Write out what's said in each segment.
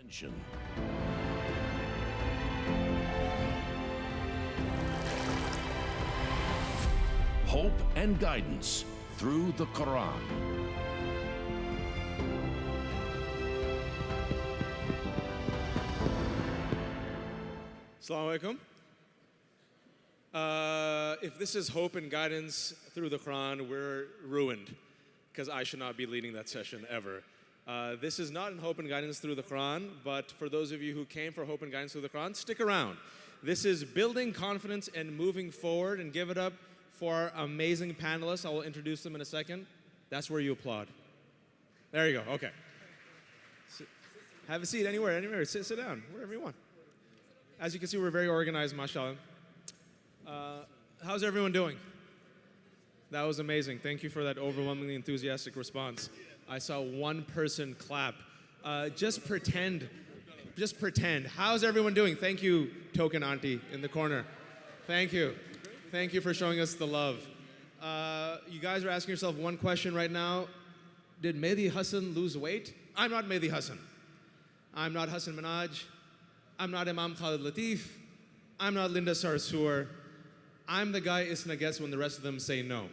Attention. Hope and guidance through the Quran. Assalamu alaikum. If this is hope and guidance through the Quran, we're ruined, because I should not be leading that session ever. This is not in hope and guidance through the Quran, but for those of you who came for hope and guidance through the Quran, stick around. This is building confidence and moving forward, and give it up for our amazing panelists. I will introduce them in a second. That's where you applaud. There you go, okay. Have a seat anywhere. Sit down, wherever you want. As you can see, we're very organized, mashallah. How's everyone doing? That was amazing. Thank you for that overwhelmingly enthusiastic response. I saw one person clap. Just pretend. How's everyone doing? Thank you, token auntie in the corner. Thank you. Thank you for showing us the love. You guys are asking yourself one question right now. Did Mehdi Hassan lose weight? I'm not Mehdi Hassan. I'm not Hassan Minaj. I'm not Imam Khalid Latif. I'm not Linda Sarsour. I'm the guy ISNA gets when the rest of them say no.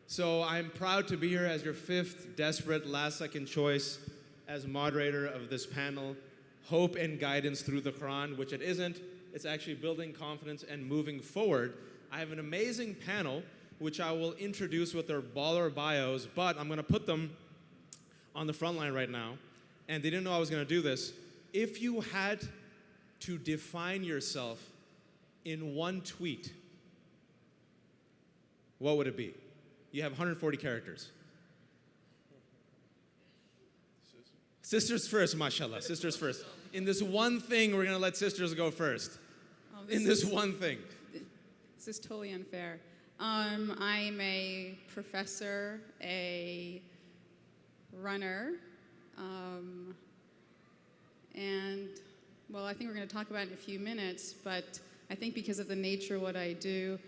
So I'm proud to be here as your fifth, desperate, last-second choice as moderator of this panel, Hope and Guidance Through the Quran, which it isn't. It's actually building confidence and moving forward. I have an amazing panel, which I will introduce with their baller bios, but I'm going to put them on the front line right now. And they didn't know I was going to do this. If you had to define yourself in one tweet, what would it be? You have 140 characters. Sisters first, mashallah, sisters first. In this one thing, we're gonna let sisters go first. In this one thing. This is totally unfair. I'm a professor, a runner, and well, I think we're gonna talk about it in a few minutes, but I think because of the nature of what I do,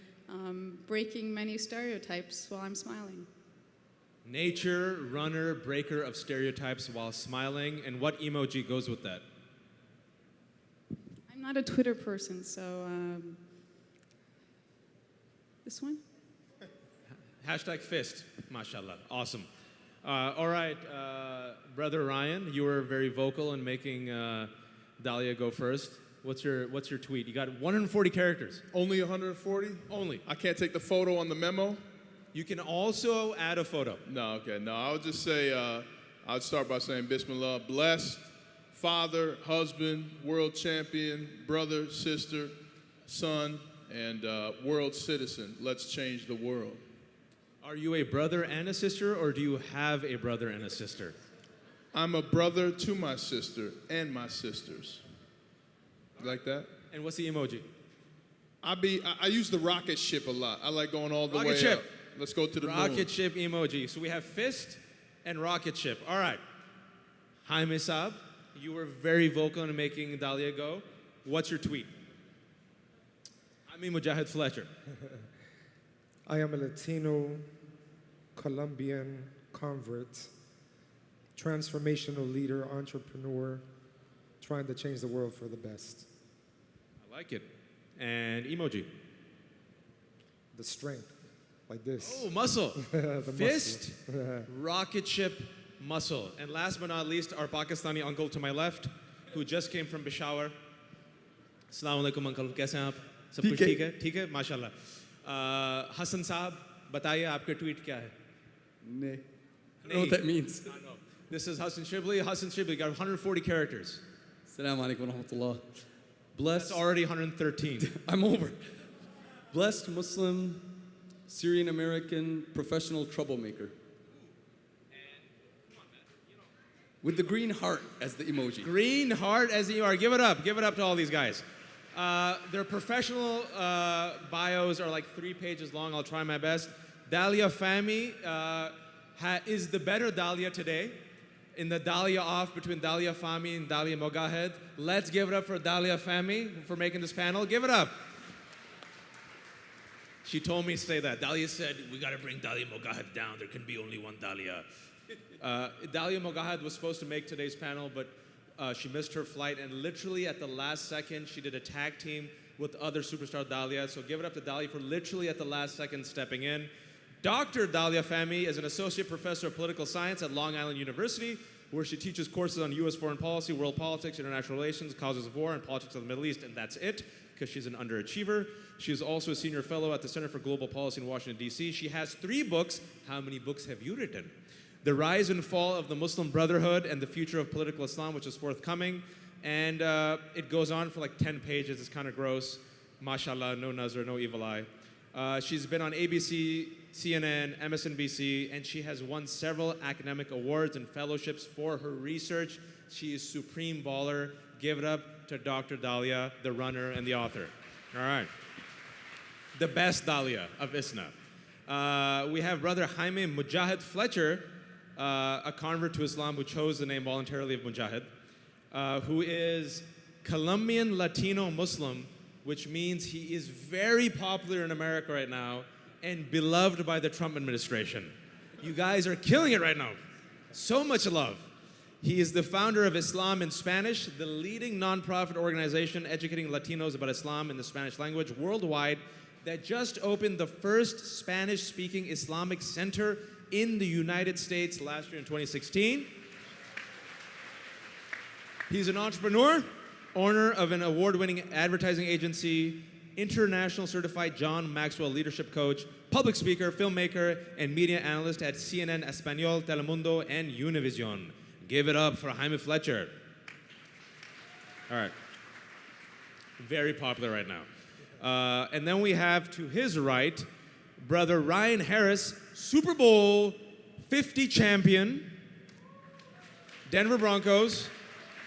breaking many stereotypes while I'm smiling. Nature, runner, breaker of stereotypes while smiling. And what emoji goes with that? I'm not a Twitter person, so this one? Hashtag fist, mashallah, awesome. All right, Brother Ryan, you were very vocal in making Dalia go first. What's your tweet? You got 140 characters. Only 140? Only. I can't take the photo on the memo? You can also add a photo. No, okay. No, I would just say, I'd start by saying Bismillah, blessed, father, husband, world champion, brother, sister, son, and world citizen. Let's change the world. Are you a brother and a sister, or do you have a brother and a sister? I'm a brother to my sister and my sisters. You like that? And what's the emoji? I use the rocket ship a lot. I like going all the Rocket way ship. up. Let's go to the moon. Rocket ship emoji. So we have fist and rocket ship. All right. Jaime Saab, you were very vocal in making Dalia go. What's your tweet? Mujahid Fletcher. I am a Latino Colombian convert, transformational leader, entrepreneur, trying to change the world for the best. I like it. And emoji. The strength, like this. Oh, muscle. The Fist, muscle. rocket ship, muscle. And last but not least, our Pakistani uncle to my left, who just came from Peshawar. Assalamu alaikum, uncle. Kaise hain aap? Sab kuch theek hai? Theek hai? Mashallah. Hassan Saab, bataiye aapka tweet kya hai? Nay. I don't know what that means. I know. This is Hassan Shibly. Hassan Shibly got 140 characters. Assalamu alaikum wa rahmatullah. Blessed. That's already 113. I'm over. Blessed Muslim, Syrian American, professional troublemaker. With the green heart as the emoji. Green heart as you are. Give it up. Give it up to all these guys. Their professional bios are like 3 pages long. I'll try my best. Dalia Fahmy is the better Dalia today. In the Dalia off between Dalia Fahmy and Dalia Mogahed. Let's give it up for Dalia Fahmy for making this panel. Give it up. She told me to say that. Dalia said, we got to bring Dalia Mogahed down. There can be only one Dalia. Dalia Mogahed was supposed to make today's panel, but She missed her flight, and literally at the last second, she did a tag team with other superstar Dalia. So give it up to Dalia for literally at the last second stepping in. Dr. Dalia Fahmy is an associate professor of political science at Long Island University, where she teaches courses on U.S. foreign policy, world politics, international relations, causes of war, and politics of the Middle East, and that's it, because she's an underachiever. She is also a senior fellow at the Center for Global Policy in Washington, D.C. She has 3 books. How many books have you written? The Rise and Fall of the Muslim Brotherhood and the Future of Political Islam, which is forthcoming. And it goes on for like 10 pages. It's kind of gross. Mashallah, no nazar, no evil eye. She's been on ABC, CNN, MSNBC, and she has won several academic awards and fellowships for her research. She is supreme baller. Give it up to Dr. Dalia, the runner and the author. All right. The best Dalia of ISNA. We have brother Jaime Mujahid Fletcher, a convert to Islam who chose the name voluntarily of Mujahid, who is Colombian Latino Muslim, which means he is very popular in America right now and beloved by the Trump administration. You guys are killing it right now. So much love. He is the founder of Islam in Spanish, the leading nonprofit organization educating Latinos about Islam in the Spanish language worldwide, that just opened the first Spanish-speaking Islamic center in the United States last year in 2016. He's an entrepreneur, owner of an award-winning advertising agency, international certified John Maxwell leadership coach, public speaker, filmmaker, and media analyst at CNN Español, Telemundo, and Univision. Give it up for Jaime Fletcher. All right. Very popular right now. And then we have to his right, brother Ryan Harris, Super Bowl 50 champion, Denver Broncos,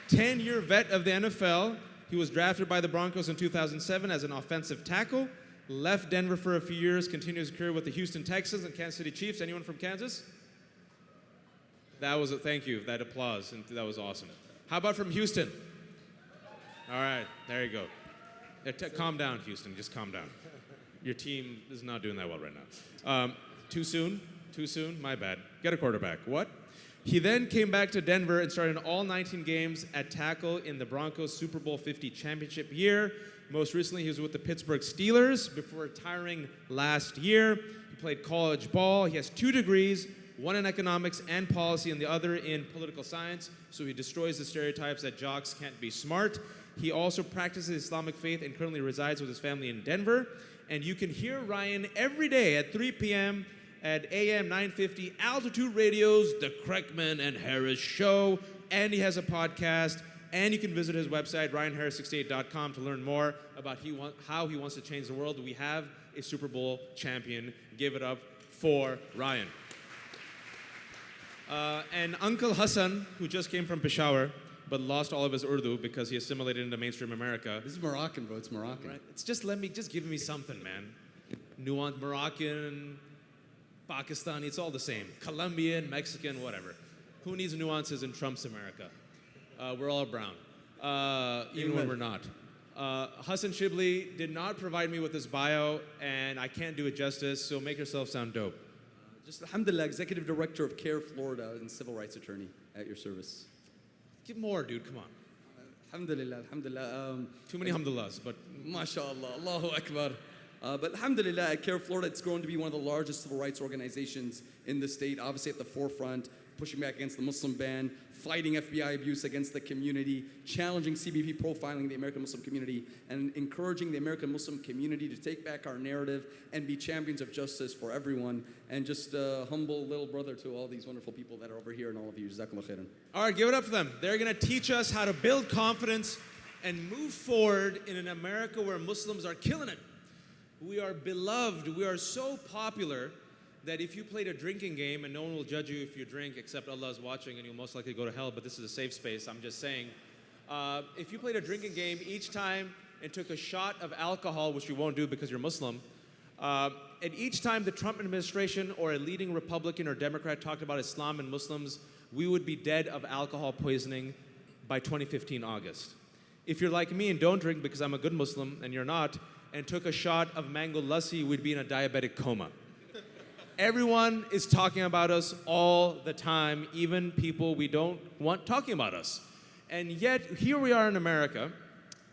10-year vet of the NFL. He was drafted by the Broncos in 2007 as an offensive tackle, left Denver for a few years, continued his career with the Houston Texans and Kansas City Chiefs. Anyone from Kansas? That was a thank you, that applause, and that was awesome. How about from Houston? All right, there you go. Calm down, Houston, just calm down. Your team is not doing that well right now. Too soon, my bad. Get a quarterback, what? He then came back to Denver and started in all 19 games at tackle in the Broncos Super Bowl 50 championship year. Most recently, he was with the Pittsburgh Steelers before retiring last year. He played college ball. He has 2 degrees, one in economics and policy and the other in political science. So he destroys the stereotypes that jocks can't be smart. He also practices Islamic faith and currently resides with his family in Denver. And you can hear Ryan every day at 3 p.m. at AM 950 Altitude Radio's The Kreckman and Harris Show. And he has a podcast. And you can visit his website, ryanharris68.com, to learn more about how he wants to change the world. We have a Super Bowl champion. Give it up for Ryan. And Uncle Hassan, who just came from Peshawar, but lost all of his Urdu because he assimilated into mainstream America. This is Moroccan, bro. It's Moroccan. Right? It's just give me something, man. Nuanced Moroccan, Pakistani, it's all the same. Colombian, Mexican, whatever. Who needs nuances in Trump's America? We're all brown, even when we're not. Hassan Shibly did not provide me with his bio, and I can't do it justice, so make yourself sound dope. Just alhamdulillah, Executive Director of CARE Florida and Civil Rights Attorney at your service. Give more, dude, come on. Alhamdulillah, alhamdulillah. Too many alhamdulillahs, but MashaAllah, Allahu Akbar. But alhamdulillah, at CARE Florida, it's grown to be one of the largest civil rights organizations in the state, obviously at the forefront, pushing back against the Muslim ban, fighting FBI abuse against the community, challenging CBP profiling in the American Muslim community, and encouraging the American Muslim community to take back our narrative and be champions of justice for everyone, and just a humble little brother to all these wonderful people that are over here and all of you. Jazakallah khairan. all right, give it up for them. They're going to teach us how to build confidence and move forward in an America where Muslims are killing it. We are beloved. We are so popular that if you played a drinking game, and no one will judge you if you drink except Allah is watching and you'll most likely go to hell, but this is a safe space, I'm just saying. If you played a drinking game each time and took a shot of alcohol, which you won't do because you're Muslim, and each time the Trump administration or a leading Republican or Democrat talked about Islam and Muslims, we would be dead of alcohol poisoning by 2015 August. If you're like me and don't drink because I'm a good Muslim and you're not, and took a shot of mango lassi, we'd be in a diabetic coma. Everyone is talking about us all the time, even people we don't want talking about us. And yet, here we are in America,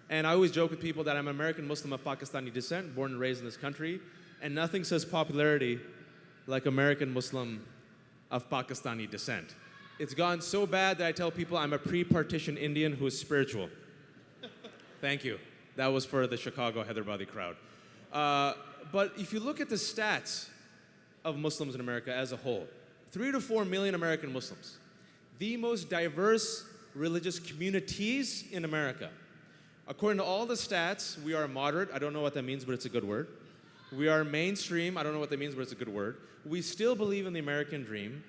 and I always joke with people that I'm an American Muslim of Pakistani descent, born and raised in this country, and nothing says popularity like American Muslim of Pakistani descent. It's gone so bad that I tell people I'm a pre-partition Indian who is spiritual. Thank you. That was for the Chicago Hyderabadi crowd. But if you look at the stats of Muslims in America as a whole, 3 to 4 million American Muslims, the most diverse religious communities in America. According to all the stats, we are moderate. I don't know what that means, but it's a good word. We are mainstream. I don't know what that means, but it's a good word. We still believe in the American dream.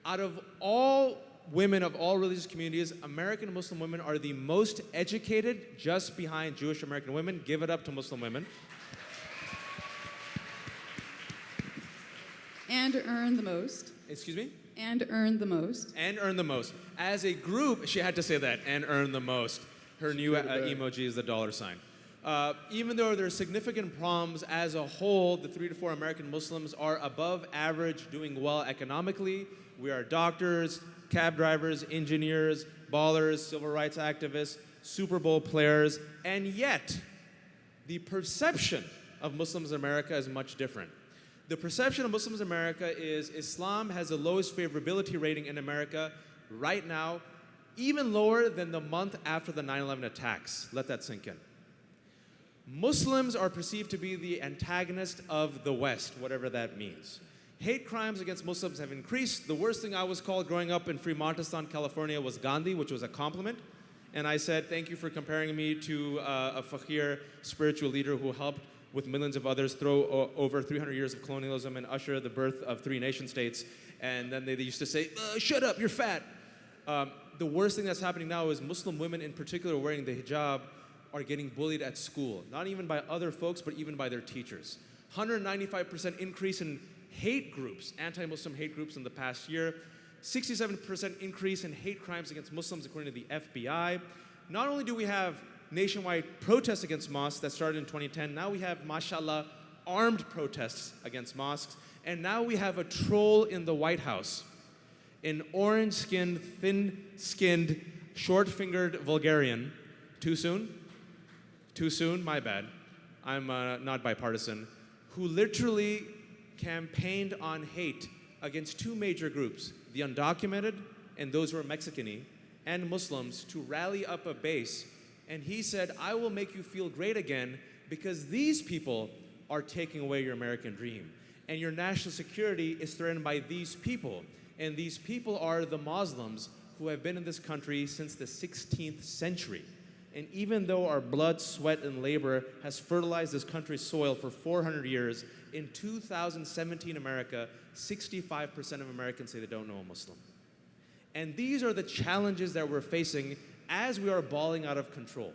Out of all women of all religious communities, American Muslim women are the most educated, just behind Jewish American women. Give it up to Muslim women. And earn the most. Excuse me? And earn the most. And earn the most. As a group, she had to say that, and earn the most. Her new emoji is the $sign. Even though there are significant problems as a whole, the 3 to 4 American Muslims are above average, doing well economically. We are doctors, cab drivers, engineers, ballers, civil rights activists, Super Bowl players, and yet the perception of Muslims in America is much different. The perception of Muslims in America is Islam has the lowest favorability rating in America right now, even lower than the month after the 9/11 attacks. Let that sink in. Muslims are perceived to be the antagonist of the West, whatever that means. Hate crimes against Muslims have increased. The worst thing I was called growing up in Fremontistan, California was Gandhi, which was a compliment. And I said, thank you for comparing me to a fakir spiritual leader who helped with millions of others throw over 300 years of colonialism and usher the birth of 3 nation states. And then they used to say, shut up, you're fat. The worst thing that's happening now is Muslim women in particular wearing the hijab are getting bullied at school, not even by other folks, but even by their teachers. 195% increase in hate groups, anti-Muslim hate groups in the past year. 67% increase in hate crimes against Muslims according to the FBI. Not only do we have nationwide protests against mosques that started in 2010, now we have, mashallah, armed protests against mosques, and now we have a troll in the White House, an orange-skinned, thin-skinned, short-fingered vulgarian. Too soon? Too soon? My bad. I'm not bipartisan. Who literally campaigned on hate against 2 major groups, the undocumented and those who are Mexican-y, and Muslims, to rally up a base. And he said, I will make you feel great again because these people are taking away your American dream. And your national security is threatened by these people. And these people are the Muslims who have been in this country since the 16th century. And even though our blood, sweat, and labor has fertilized this country's soil for 400 years, in 2017 America, 65% of Americans say they don't know a Muslim. And these are the challenges that we're facing as we are balling out of control.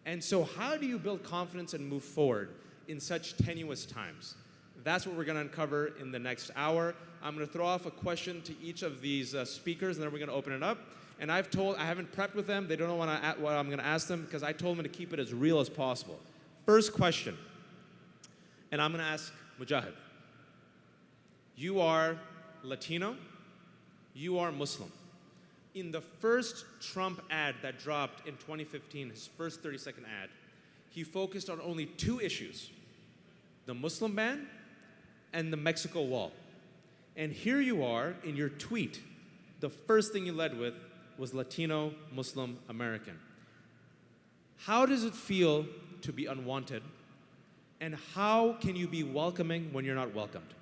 And so how do you build confidence and move forward in such tenuous times? That's what we're going to uncover in the next hour. I'm going to throw off a question to each of these speakers, and then we're going to open it up. And I haven't prepped with them. They don't know what I'm going to ask them because I told them to keep it as real as possible. First question, and I'm going to ask Mujahid. You are Latino. You are Muslim. In the first Trump ad that dropped in 2015, his first 30-second ad, he focused on only 2 issues, the Muslim ban and the Mexico wall. And here you are in your tweet. The first thing you led with was Latino, Muslim, American. How does it feel to be unwanted? And how can you be welcoming when you're not welcomed?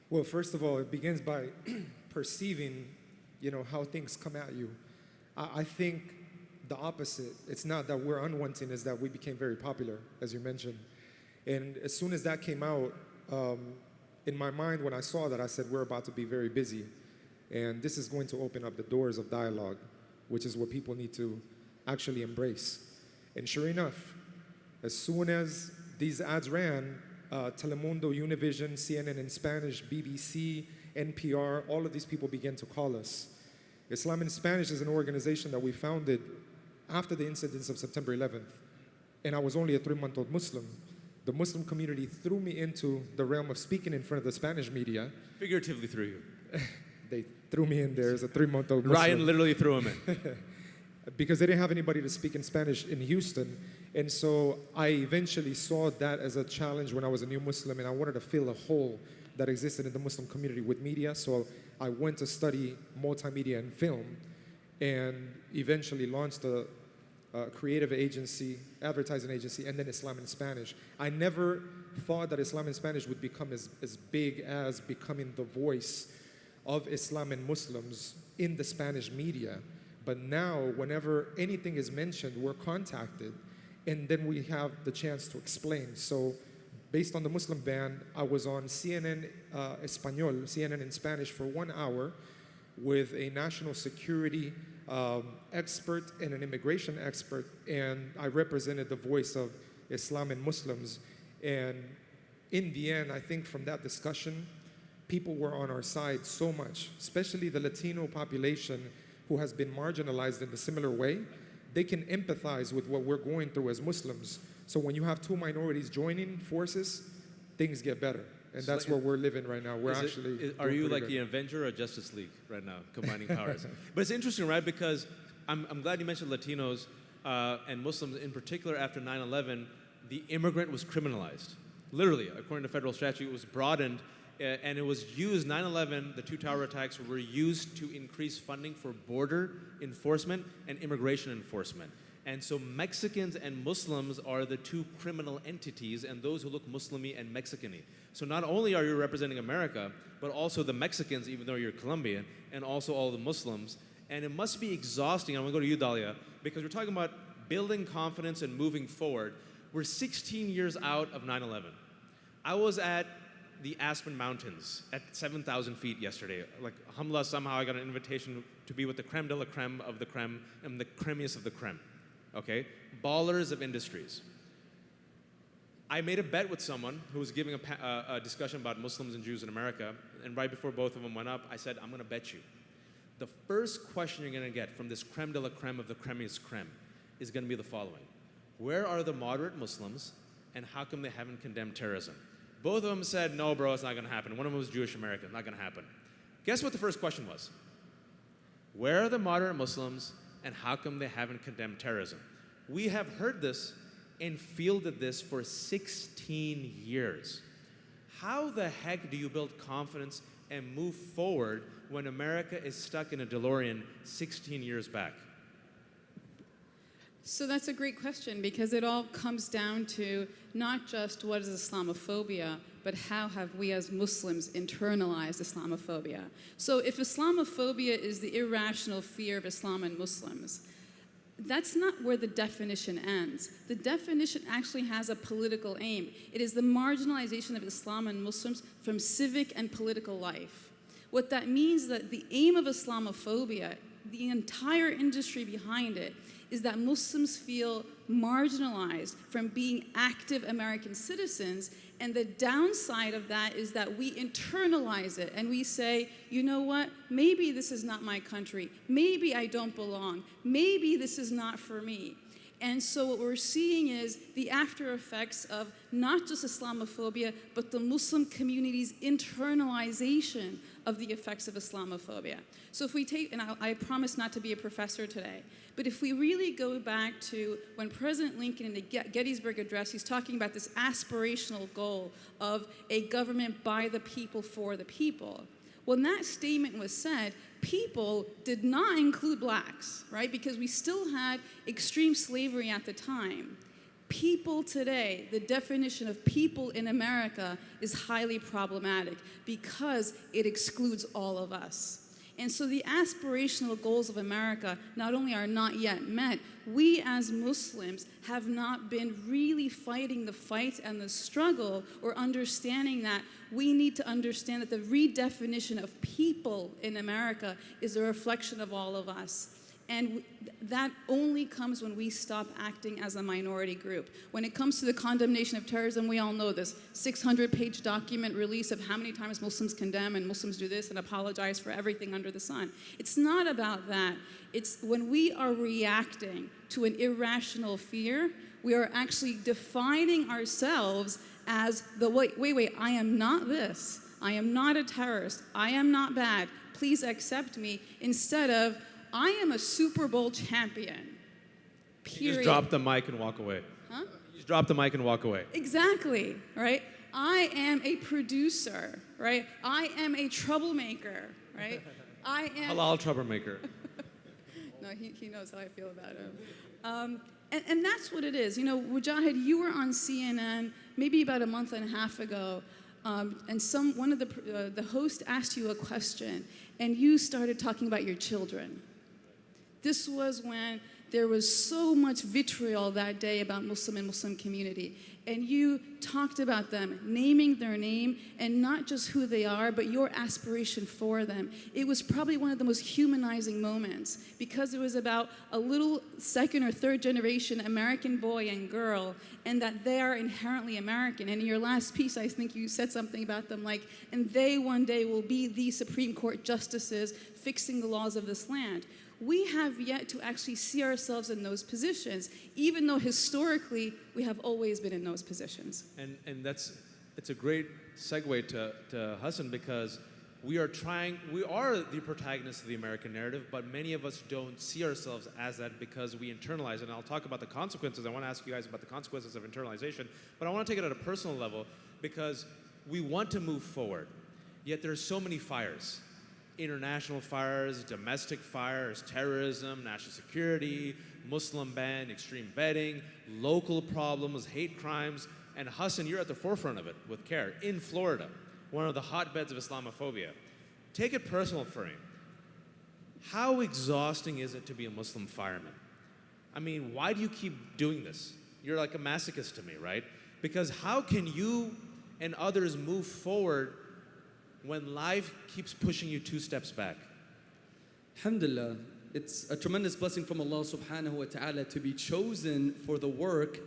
Well, first of all, it begins by perceiving, how things come at you. I think the opposite. It's not that we're unwanting, it's that we became very popular, as you mentioned. And as soon as that came out, in my mind, when I saw that, I said, we're about to be very busy. And this is going to open up the doors of dialogue, which is what people need to actually embrace. And sure enough, as soon as these ads ran, Telemundo, Univision, CNN in Spanish, BBC, NPR, all of these people began to call us. Islam in Spanish is an organization that we founded after the incidents of September 11th. And I was only a 3-month-old Muslim. The Muslim community threw me into the realm of speaking in front of the Spanish media. Figuratively threw you. they threw me in there as a 3-month-old Muslim. Ryan literally threw him in. Because they didn't have anybody to speak in Spanish in Houston. And so I eventually saw that as a challenge when I was a new Muslim, and I wanted to fill a hole that existed in the Muslim community with media. So I went to study multimedia and film, and eventually launched a creative agency, advertising agency, and then Islam in Spanish. I never thought that Islam in Spanish would become as big as becoming the voice of Islam and Muslims in the Spanish media. But now, whenever anything is mentioned, we're contacted, and then we have the chance to explain. So, based on the Muslim ban, I was on CNN Español, CNN in Spanish, for 1 hour with a national security expert and an immigration expert, and I represented the voice of Islam and Muslims. And in the end, I think from that discussion, people were on our side so much, especially the Latino population, who has been marginalized in a similar way. They can empathize with what we're going through as Muslims. So when you have two minorities joining forces, things get better. And So that's like- where we're living right now. We're actually Are doing you pretty like good. the Avenger or Justice League right now, combining powers? But it's interesting, right? Because I'm glad you mentioned Latinos and Muslims in particular. After 9/11, the immigrant was criminalized. Literally, according to federal statute, it was broadened, and it was used. 9/11, the two tower attacks were used to increase funding for border enforcement and immigration enforcement. And so Mexicans and Muslims are the two criminal entities, and those who look Muslim-y and Mexican-y. So not only are you representing America, but also the Mexicans, even though you're Colombian, and also all the Muslims. And it must be exhausting. I'm gonna go to you, Dalia, because we're talking about building confidence and moving forward. We're 16 years out of 9/11. I was at the Aspen Mountains at 7,000 feet yesterday. Like, alhamdulillah, somehow I got an invitation to be with the creme de la creme of the creme and the cremiest of the creme. Okay? Ballers of industries. I made a bet with someone who was giving a discussion about Muslims and Jews in America, and right before both of them went up, I said, I'm gonna bet you. The first question you're gonna get from this creme de la creme of the cremiest creme is gonna be the following. Where are the moderate Muslims, and how come they haven't condemned terrorism? Both of them said, no, bro, it's not gonna happen. One of them was Jewish American, not gonna happen. Guess what the first question was? Where are the moderate Muslims, and how come they haven't condemned terrorism? We have heard this and fielded this for 16 years. How the heck do you build confidence and move forward when America is stuck in a DeLorean 16 years back? So that's a great question, because it all comes down to not just what is Islamophobia, but how have we as Muslims internalized Islamophobia. So if Islamophobia is the irrational fear of Islam and Muslims, that's not where the definition ends. The definition actually has a political aim. It is the marginalization of Islam and Muslims from civic and political life. What that means is that the aim of Islamophobia, the entire industry behind it, is that Muslims feel marginalized from being active American citizens, and the downside of that is that we internalize it and we say, you know what, maybe this is not my country, maybe I don't belong, maybe this is not for me. And so what we're seeing is the after effects of not just Islamophobia, but the Muslim community's internalization of the effects of Islamophobia. So if we take, and I promise not to be a professor today, but if we really go back to when President Lincoln in the Gettysburg Address, he's talking about this aspirational goal of a government by the people for the people. When that statement was said, people did not include blacks, right? Because we still had extreme slavery at the time. People today, the definition of people in America is highly problematic because it excludes all of us. And so the aspirational goals of America not only are not yet met, we as Muslims have not been really fighting the fight and the struggle, or understanding that we need to understand that the redefinition of people in America is a reflection of all of us. And that only comes when we stop acting as a minority group. When it comes to the condemnation of terrorism, we all know this 600-page document release of how many times Muslims condemn and Muslims do this and apologize for everything under the sun. It's not about that. It's when we are reacting to an irrational fear, we are actually defining ourselves as the wait, I am not this. I am not a terrorist. I am not bad. Please accept me. Instead of, I am a Super Bowl champion. Period. You just drop the mic and walk away. Huh? You just drop the mic and walk away. Exactly, right? I am a producer, right? I am a troublemaker, right? I am... Halal troublemaker. No, he knows how I feel about him. And that's what it is. You know, Mujahid, you were on CNN maybe about a month and a half ago, and one of the host asked you a question, and you started talking about your children. This was when there was so much vitriol that day about Muslim and Muslim community. And you talked about them, naming their name, and not just who they are, but your aspiration for them. It was probably one of the most humanizing moments because it was about a little second or third generation American boy and girl, and that they are inherently American. And in your last piece, I think you said something about them like, and they one day will be the Supreme Court justices fixing the laws of this land. We have yet to actually see ourselves in those positions, even though historically we have always been in those positions. And it's a great segue to Hassan, because we are the protagonists of the American narrative, but many of us don't see ourselves as that because we internalize it. And I'll talk about the consequences. I want to ask you guys about the consequences of internalization, but I want to take it at a personal level because we want to move forward, yet there's so many fires. International fires, domestic fires, terrorism, national security, Muslim ban, extreme vetting, local problems, hate crimes, and Hassan, you're at the forefront of it with CARE in Florida, one of the hotbeds of Islamophobia. Take it personal for him. How exhausting is it to be a Muslim fireman? I mean, why do you keep doing this? You're like a masochist to me, right? Because how can you and others move forward when life keeps pushing you 2 steps back? Alhamdulillah, it's a tremendous blessing from Allah subhanahu wa ta'ala to be chosen for the work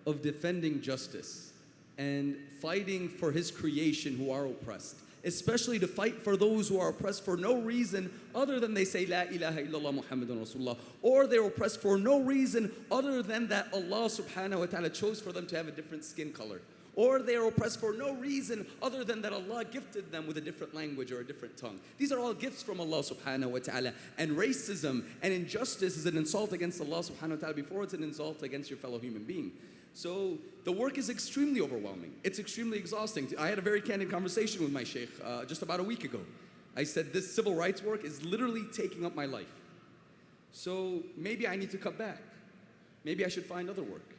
of defending justice and fighting for His creation who are oppressed. Especially to fight for those who are oppressed for no reason other than they say La ilaha illallah Muhammadun Rasulullah, or they're oppressed for no reason other than that Allah subhanahu wa ta'ala chose for them to have a different skin color. Or they are oppressed for no reason other than that Allah gifted them with a different language or a different tongue. These are all gifts from Allah subhanahu wa ta'ala. And racism and injustice is an insult against Allah subhanahu wa ta'ala before it's an insult against your fellow human being. So the work is extremely overwhelming. It's extremely exhausting. I had a very candid conversation with my sheikh just about a week ago. I said, this civil rights work is literally taking up my life. So maybe I need to cut back. Maybe I should find other work.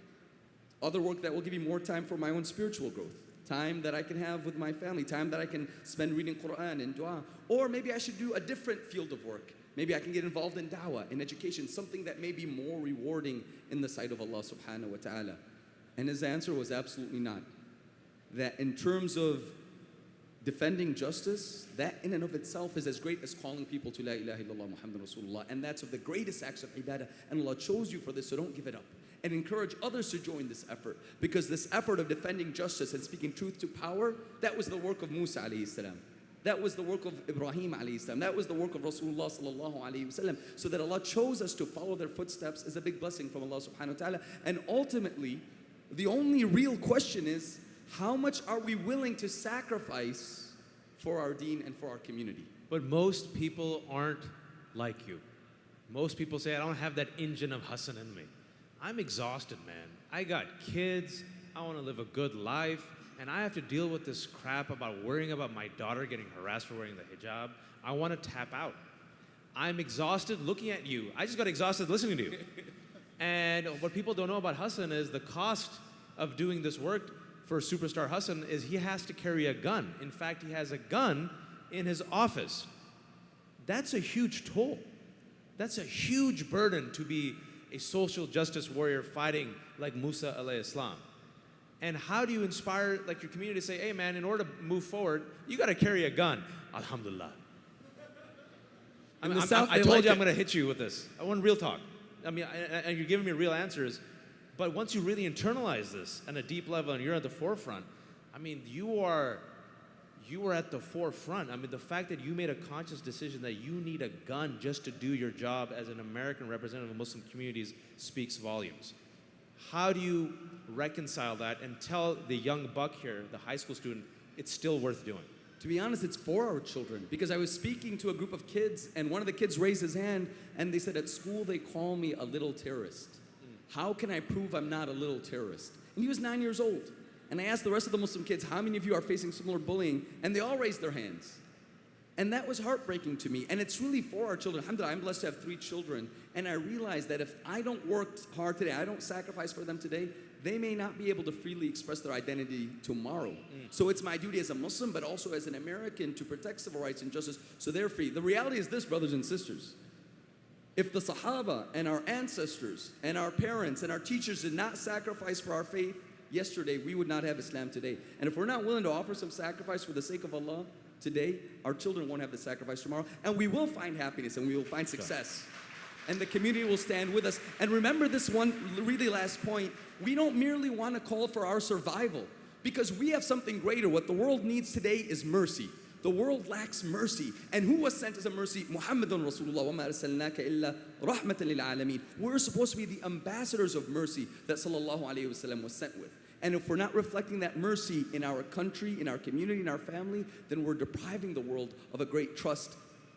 Other work that will give me more time for my own spiritual growth, time that I can have with my family, time that I can spend reading Quran and dua. Or maybe I should do a different field of work. Maybe I can get involved in da'wah, in education, something that may be more rewarding in the sight of Allah subhanahu wa ta'ala. And his answer was absolutely not. That in terms of defending justice, that in and of itself is as great as calling people to La ilaha illallah Muhammadun Rasulullah. And that's of the greatest acts of ibadah. And Allah chose you for this, so don't give it up. And encourage others to join this effort. Because this effort of defending justice and speaking truth to power, that was the work of Musa alayhi salam. That was the work of Ibrahim alayhi salam. That was the work of Rasulullah sallallahu alayhi wasallam. So that Allah chose us to follow their footsteps is a big blessing from Allah subhanahu wa ta'ala. And ultimately, the only real question is, how much are we willing to sacrifice for our deen and for our community? But most people aren't like you. Most people say, I don't have that engine of Hassan in me. I'm exhausted, man. I got kids, I want to live a good life, and I have to deal with this crap about worrying about my daughter getting harassed for wearing the hijab. I want to tap out. I'm exhausted looking at you. I just got exhausted listening to you. And what people don't know about Hassan is the cost of doing this work for superstar Hassan is he has to carry a gun. In fact, he has a gun in his office. That's a huge toll. That's a huge burden to be a social justice warrior fighting like Musa alayhi salam. And how do you inspire like your community to say, hey man, in order to move forward, you got to carry a gun. Alhamdulillah. I told you I'm going to hit you with this. I want real talk. I mean, and you're giving me real answers. But once you really internalize this on a deep level and you're at the forefront, I mean, you are at the forefront. I mean, the fact that you made a conscious decision that you need a gun just to do your job as an American representative of Muslim communities speaks volumes. How do you reconcile that and tell the young buck here, the high school student, it's still worth doing? To be honest, it's for our children. Because I was speaking to a group of kids, and one of the kids raised his hand, and they said, at school they call me a little terrorist. How can I prove I'm not a little terrorist? And he was 9 years old. And I asked the rest of the Muslim kids, how many of you are facing similar bullying? And they all raised their hands. And that was heartbreaking to me. And it's really for our children. Alhamdulillah, I'm blessed to have 3 children. And I realized that if I don't work hard today, I don't sacrifice for them today, they may not be able to freely express their identity tomorrow. So it's my duty as a Muslim, but also as an American, to protect civil rights and justice so they're free. The reality is this, brothers and sisters. If the Sahaba and our ancestors and our parents and our teachers did not sacrifice for our faith yesterday, we would not have Islam today. And if we're not willing to offer some sacrifice for the sake of Allah today, our children won't have the sacrifice tomorrow. And we will find happiness and we will find success. And the community will stand with us. And remember this one really last point. We don't merely want to call for our survival, because we have something greater. What the world needs today is mercy. The world lacks mercy. And who was sent as a mercy? Muhammadun Rasulullah wa ma arsalnaka illa rahmatan lil alameen. We're supposed to be the ambassadors of mercy that sallallahu alayhi wasallam was sent with. And if we're not reflecting that mercy in our country, in our community, in our family, then we're depriving the world of a great trust.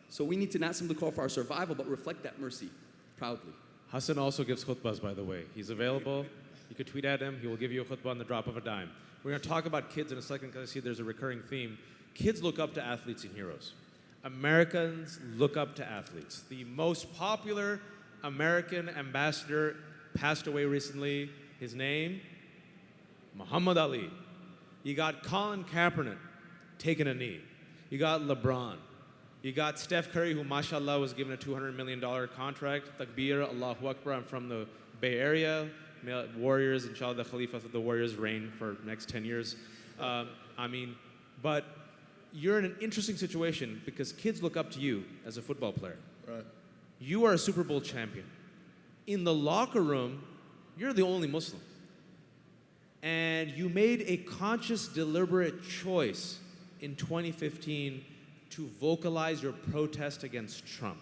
So we need to not simply call for our survival, but reflect that mercy proudly. Hassan also gives khutbahs, by the way. He's available. You could tweet at him. He will give you a khutbah on the drop of a dime. We're going to talk about kids in a second because I see there's a recurring theme. Kids look up to athletes and heroes. Americans look up to athletes. The most popular American ambassador passed away recently. His name, Muhammad Ali. You got Colin Kaepernick taking a knee. You got LeBron. You got Steph Curry, who mashallah was given a $200 million contract. Takbir, Allahu Akbar. I'm from the Bay Area. Warriors, inshallah, the Khalifa of the Warriors reign for the next 10 years. But you're in an interesting situation because kids look up to you as a football player. Right. You are a Super Bowl champion. In the locker room, you're the only Muslim. And you made a conscious, deliberate choice in 2015 to vocalize your protest against Trump.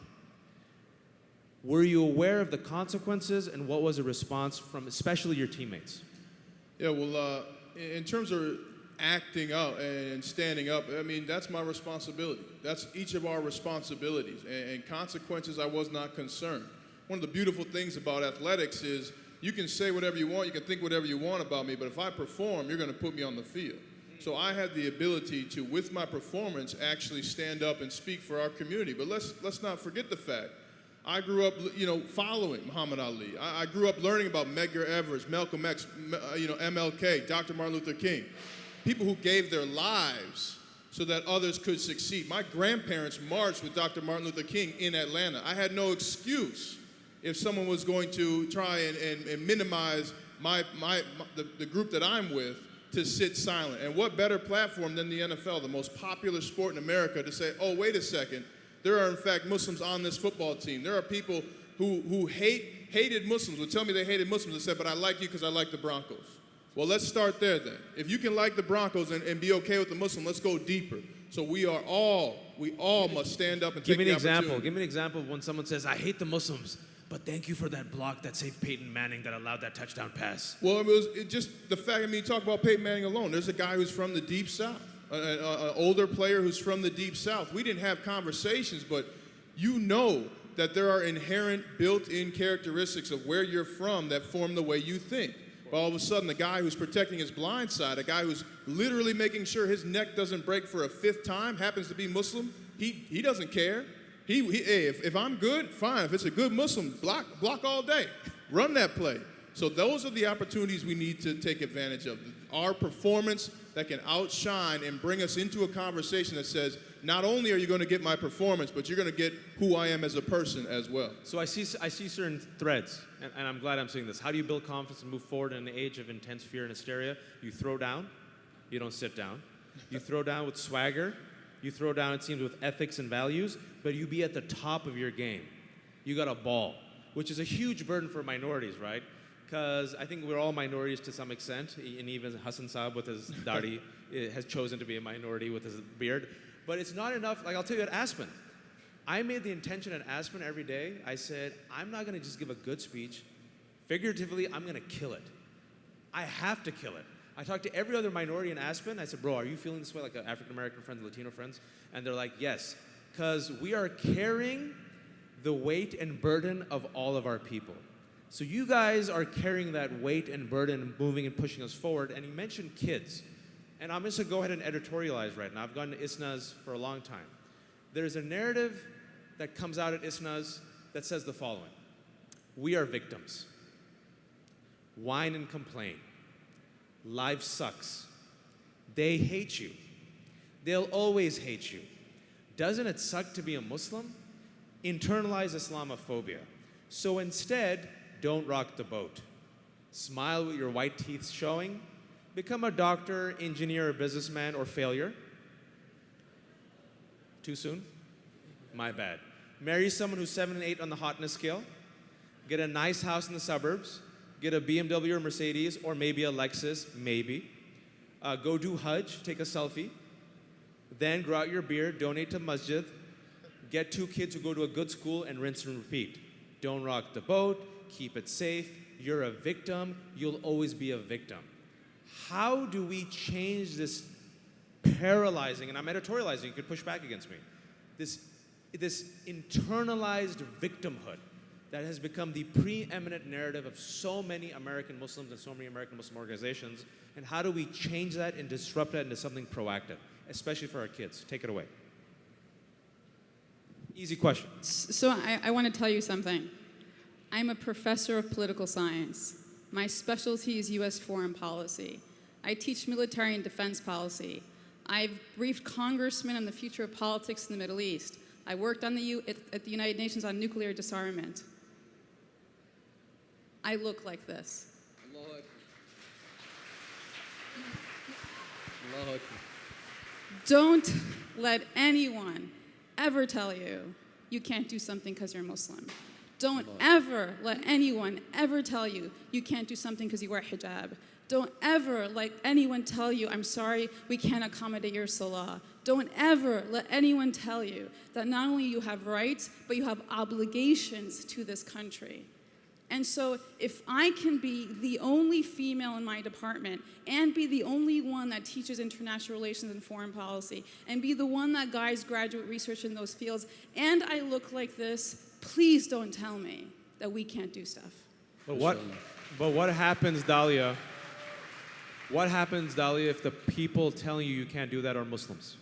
Were you aware of the consequences, and what was the response from especially your teammates? Yeah, well, in terms of acting out and standing up, I mean, that's my responsibility. That's each of our responsibilities. And consequences, I was not concerned. One of the beautiful things about athletics is you can say whatever you want, you can think whatever you want about me, but if I perform, you're going to put me on the field. So I had the ability to, with my performance, actually stand up and speak for our community. But let's not forget the fact, I grew up, following Muhammad Ali. I grew up learning about Medgar Evers, Malcolm X, MLK, Dr. Martin Luther King. People who gave their lives so that others could succeed. My grandparents marched with Dr. Martin Luther King in Atlanta. I had no excuse if someone was going to try and minimize the group that I'm with to sit silent. And what better platform than the NFL, the most popular sport in America, to say, oh, wait a second, there are in fact Muslims on this football team. There are people who hated Muslims, would tell me they hated Muslims and said, but I like you because I like the Broncos. Well, let's start there then. If you can like the Broncos and be okay with the Muslim, let's go deeper. So we all must stand up and take the opportunity. Give me an example of when someone says, I hate the Muslims, but thank you for that block that saved Peyton Manning that allowed that touchdown pass. Well, it was just the fact, you talk about Peyton Manning alone. There's a guy who's from the Deep South, an older player who's from the Deep South. We didn't have conversations, but you know that there are inherent built-in characteristics of where you're from that form the way you think. But all of a sudden, the guy who's protecting his blind side, a guy who's literally making sure his neck doesn't break for a 5th time, happens to be Muslim, he doesn't care. Hey, if I'm good, fine. If it's a good Muslim, block all day. Run that play. So those are the opportunities we need to take advantage of. Our performance that can outshine and bring us into a conversation that says, not only are you going to get my performance, but you're going to get who I am as a person as well. So I see certain threads, and I'm glad I'm seeing this. How do you build confidence and move forward in an age of intense fear and hysteria? You throw down. You don't sit down. You throw down with swagger. You throw down, it seems, with ethics and values, but you be at the top of your game. You got a ball, which is a huge burden for minorities, right? Because I think we're all minorities to some extent, and even Hassan Saab with his dadi has chosen to be a minority with his beard. But it's not enough. Like, I'll tell you at Aspen, I made the intention at Aspen every day. I said, I'm not going to just give a good speech. Figuratively, I'm going to kill it. I have to kill it. I talked to every other minority in Aspen. I said, bro, are you feeling this way, like African American friends, Latino friends? And they're like, yes, because we are carrying the weight and burden of all of our people. So you guys are carrying that weight and burden, moving and pushing us forward. And you mentioned kids. And I'm just going to go ahead and editorialize right now. I've gone to ISNAs for a long time. There's a narrative that comes out at ISNAs that says the following. We are victims. Whine and complain. Life sucks. They hate you. They'll always hate you. Doesn't it suck to be a Muslim? Internalize Islamophobia. So instead, don't rock the boat. Smile with your white teeth showing. Become a doctor, engineer, or businessman, or failure. Too soon? My bad. Marry someone who's 7 and 8 on the hotness scale. Get a nice house in the suburbs. Get a BMW or Mercedes, or maybe a Lexus, maybe. Go do Hajj, take a selfie. Then grow out your beard, donate to masjid. Get 2 kids who go to a good school and rinse and repeat. Don't rock the boat, keep it safe. You're a victim, you'll always be a victim. How do we change this paralyzing, and I'm editorializing, you could push back against me, this internalized victimhood that has become the preeminent narrative of so many American Muslims and so many American Muslim organizations, and how do we change that and disrupt that into something proactive, especially for our kids? Take it away. Easy question. So I want to tell you something. I'm a professor of political science. My specialty is US foreign policy. I teach military and defense policy. I've briefed congressmen on the future of politics in the Middle East. I worked on at the United Nations on nuclear disarmament. I look like this. Don't let anyone ever tell you you can't do something because you're Muslim. Don't ever let anyone ever tell you you can't do something because you wear hijab. Don't ever let anyone tell you, I'm sorry, we can't accommodate your salah. Don't ever let anyone tell you that not only you have rights, but you have obligations to this country. And so if I can be the only female in my department and be the only one that teaches international relations and foreign policy and be the one that guides graduate research in those fields, and I look like this, please don't tell me that we can't do stuff. But what happens, Dalia? What happens, Dalia, if the people telling you can't do that are Muslims?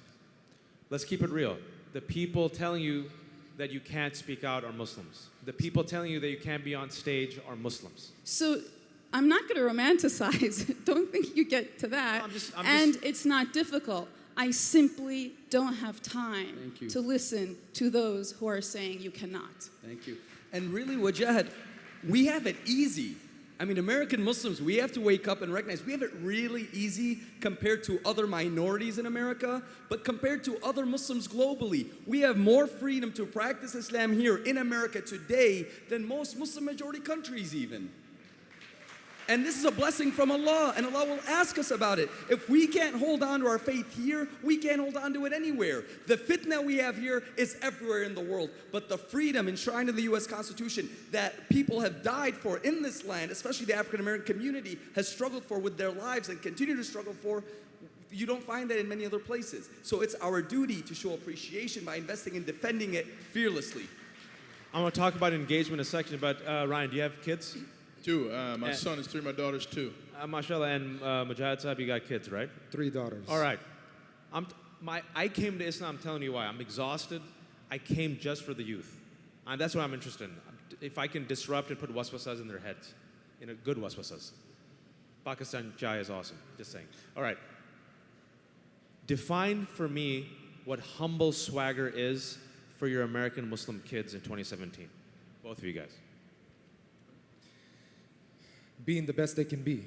Let's keep it real. The people telling you that you can't speak out are Muslims. The people telling you that you can't be on stage are Muslims. So I'm not going to romanticize. Don't think you get to that. And it's not difficult. I simply don't have time to listen to those who are saying you cannot. Thank you. And really, Wajahed, we have it easy. I mean, American Muslims, we have to wake up and recognize we have it really easy compared to other minorities in America, but compared to other Muslims globally, we have more freedom to practice Islam here in America today than most Muslim majority countries even. And this is a blessing from Allah, and Allah will ask us about it. If we can't hold on to our faith here, we can't hold on to it anywhere. The fitna we have here is everywhere in the world, but the freedom enshrined in the US Constitution that people have died for in this land, especially the African American community, has struggled for with their lives and continue to struggle for, you don't find that in many other places. So it's our duty to show appreciation by investing in defending it fearlessly. I'm going to talk about engagement in a second, but Ryan, do you have kids? 2. My son is 3, my daughter's 2. MashaAllah, and Mujahid Sahib, you got kids, right? 3 daughters. All right. I came to Islam, I'm telling you why. I'm exhausted. I came just for the youth. That's what I'm interested in. If I can disrupt and put waswasas in their heads, in a good waswasas. Pakistan chai is awesome, just saying. All right. Define for me what humble swagger is for your American Muslim kids in 2017. Both of you guys. Being the best they can be.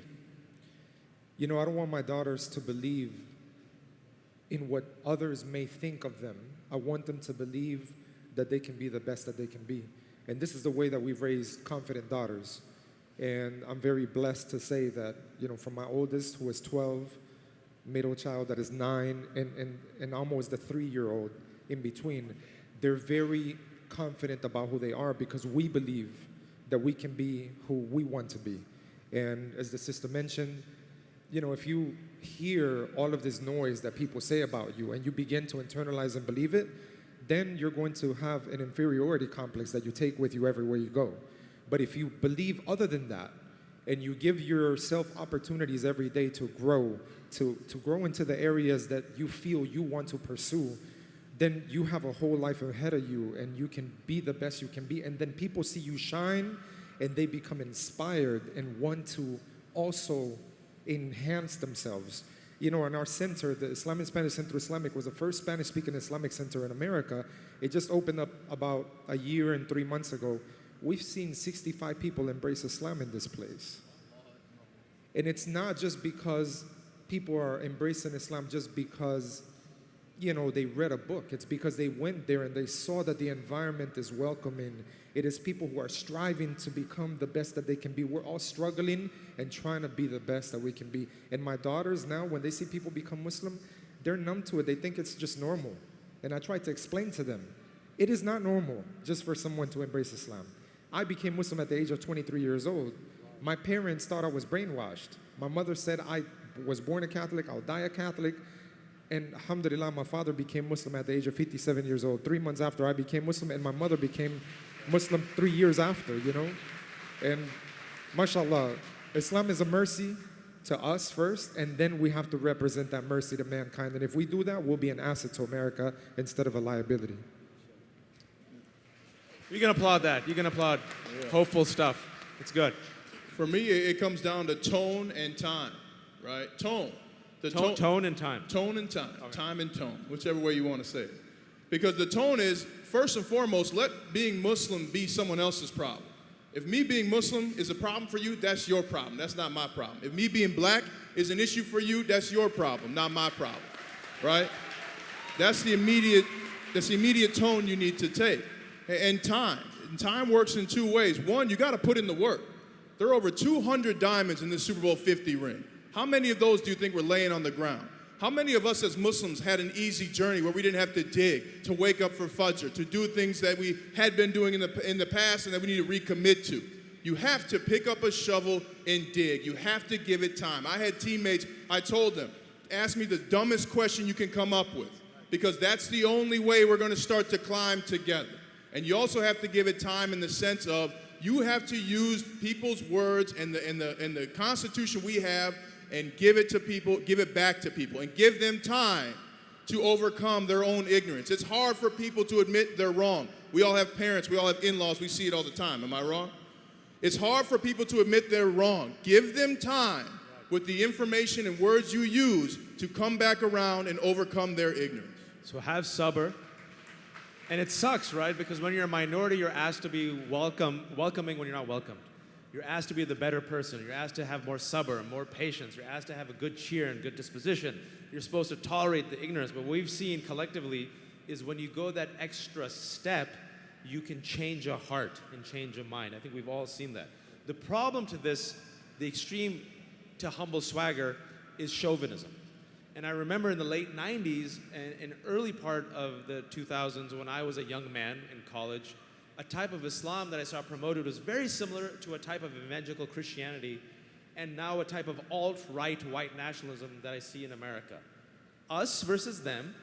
You know, I don't want my daughters to believe in what others may think of them. I want them to believe that they can be the best that they can be. And this is the way that we've raised confident daughters. And I'm very blessed to say that, you know, from my oldest, who is 12, middle child that is 9, and almost the 3-year-old in between, they're very confident about who they are because we believe that we can be who we want to be. And as the sister mentioned, if you hear all of this noise that people say about you and you begin to internalize and believe it, then you're going to have an inferiority complex that you take with you everywhere you go. But if you believe other than that, and you give yourself opportunities every day to grow into the areas that you feel you want to pursue, then you have a whole life ahead of you, and you can be the best you can be. And then people see you shine, and they become inspired and want to also enhance themselves. In our center, the Islamic Spanish Center Islamic was the first Spanish-speaking Islamic center in America. It just opened up about a year and 3 months ago. We've seen 65 people embrace Islam in this place. And it's not just because people are embracing Islam just because, they read a book. It's because they went there and they saw that the environment is welcoming. It is people who are striving to become the best that they can be. We're all struggling and trying to be the best that we can be. And my daughters now, when they see people become Muslim, they're numb to it. They think it's just normal. And I try to explain to them, it is not normal just for someone to embrace Islam. I became Muslim at the age of 23 years old. My parents thought I was brainwashed. My mother said I was born a Catholic, I'll die a Catholic. And alhamdulillah, my father became Muslim at the age of 57 years old, 3 months after I became Muslim, and my mother became Muslim 3 years after, And mashallah, Islam is a mercy to us first, and then we have to represent that mercy to mankind. And if we do that, we'll be an asset to America instead of a liability. You can applaud that. You can applaud hopeful stuff. It's good. For me, it comes down to tone and time, right? Tone. Tone and time. Tone and time. Okay. Time and tone, whichever way you want to say it. Because the tone is, first and foremost, let being Muslim be someone else's problem. If me being Muslim is a problem for you, that's your problem. That's not my problem. If me being black is an issue for you, that's your problem, not my problem, right? That's the immediate tone you need to take. And time. And time works in two ways. One, you got to put in the work. There are over 200 diamonds in the Super Bowl 50 ring. How many of those do you think were laying on the ground? How many of us as Muslims had an easy journey where we didn't have to dig, to wake up for Fletcher, to do things that we had been doing in the past and that we need to recommit to? You have to pick up a shovel and dig. You have to give it time. I had teammates, I told them, ask me the dumbest question you can come up with, because that's the only way we're going to start to climb together. And you also have to give it time in the sense of you have to use people's words and the Constitution we have and give it to people, give it back to people, and give them time to overcome their own ignorance. It's hard for people to admit they're wrong. We all have parents, we all have in-laws, we see it all the time. Am I wrong? It's hard for people to admit they're wrong. Give them time with the information and words you use to come back around and overcome their ignorance. So have sabr. And it sucks, right? Because when you're a minority, you're asked to be welcoming when you're not welcomed. You're asked to be the better person. You're asked to have more sabr, more patience. You're asked to have a good cheer and good disposition. You're supposed to tolerate the ignorance. But what we've seen collectively is when you go that extra step, you can change a heart and change a mind. I think we've all seen that. The problem to this, the extreme to humble swagger, is chauvinism. And I remember in the late 90s and early part of the 2000s when I was a young man in college, a type of Islam that I saw promoted was very similar to a type of evangelical Christianity and now a type of alt-right white nationalism that I see in America. Us versus them.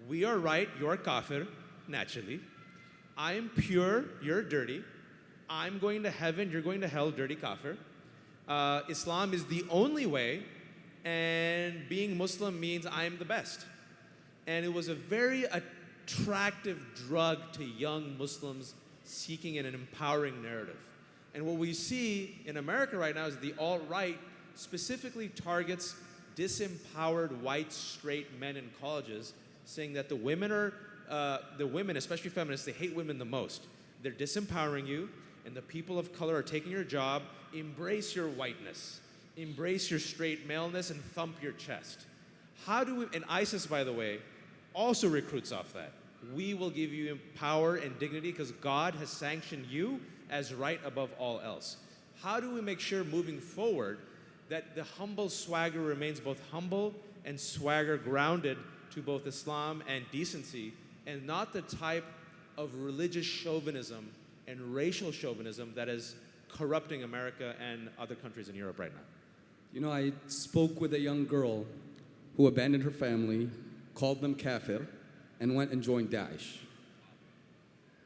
We are right, you're kafir, naturally. I am pure, you're dirty. I'm going to heaven, you're going to hell, dirty kafir. Islam is the only way, and being Muslim means I'm the best. And it was a very attractive drug to young Muslims seeking an empowering narrative. And what we see in America right now is the alt-right specifically targets disempowered white straight men in colleges, saying that the women, especially feminists, they hate women the most. They're disempowering you, and the people of color are taking your job. Embrace your whiteness. Embrace your straight maleness and thump your chest. How do we, and ISIS, by the way, also recruits off that. We will give you power and dignity because God has sanctioned you as right above all else. How do we make sure moving forward that the humble swagger remains both humble and swagger grounded to both Islam and decency, and not the type of religious chauvinism and racial chauvinism that is corrupting America and other countries in Europe right now? You know, I spoke with a young girl who abandoned her family, called them kafir, and went and joined Daesh.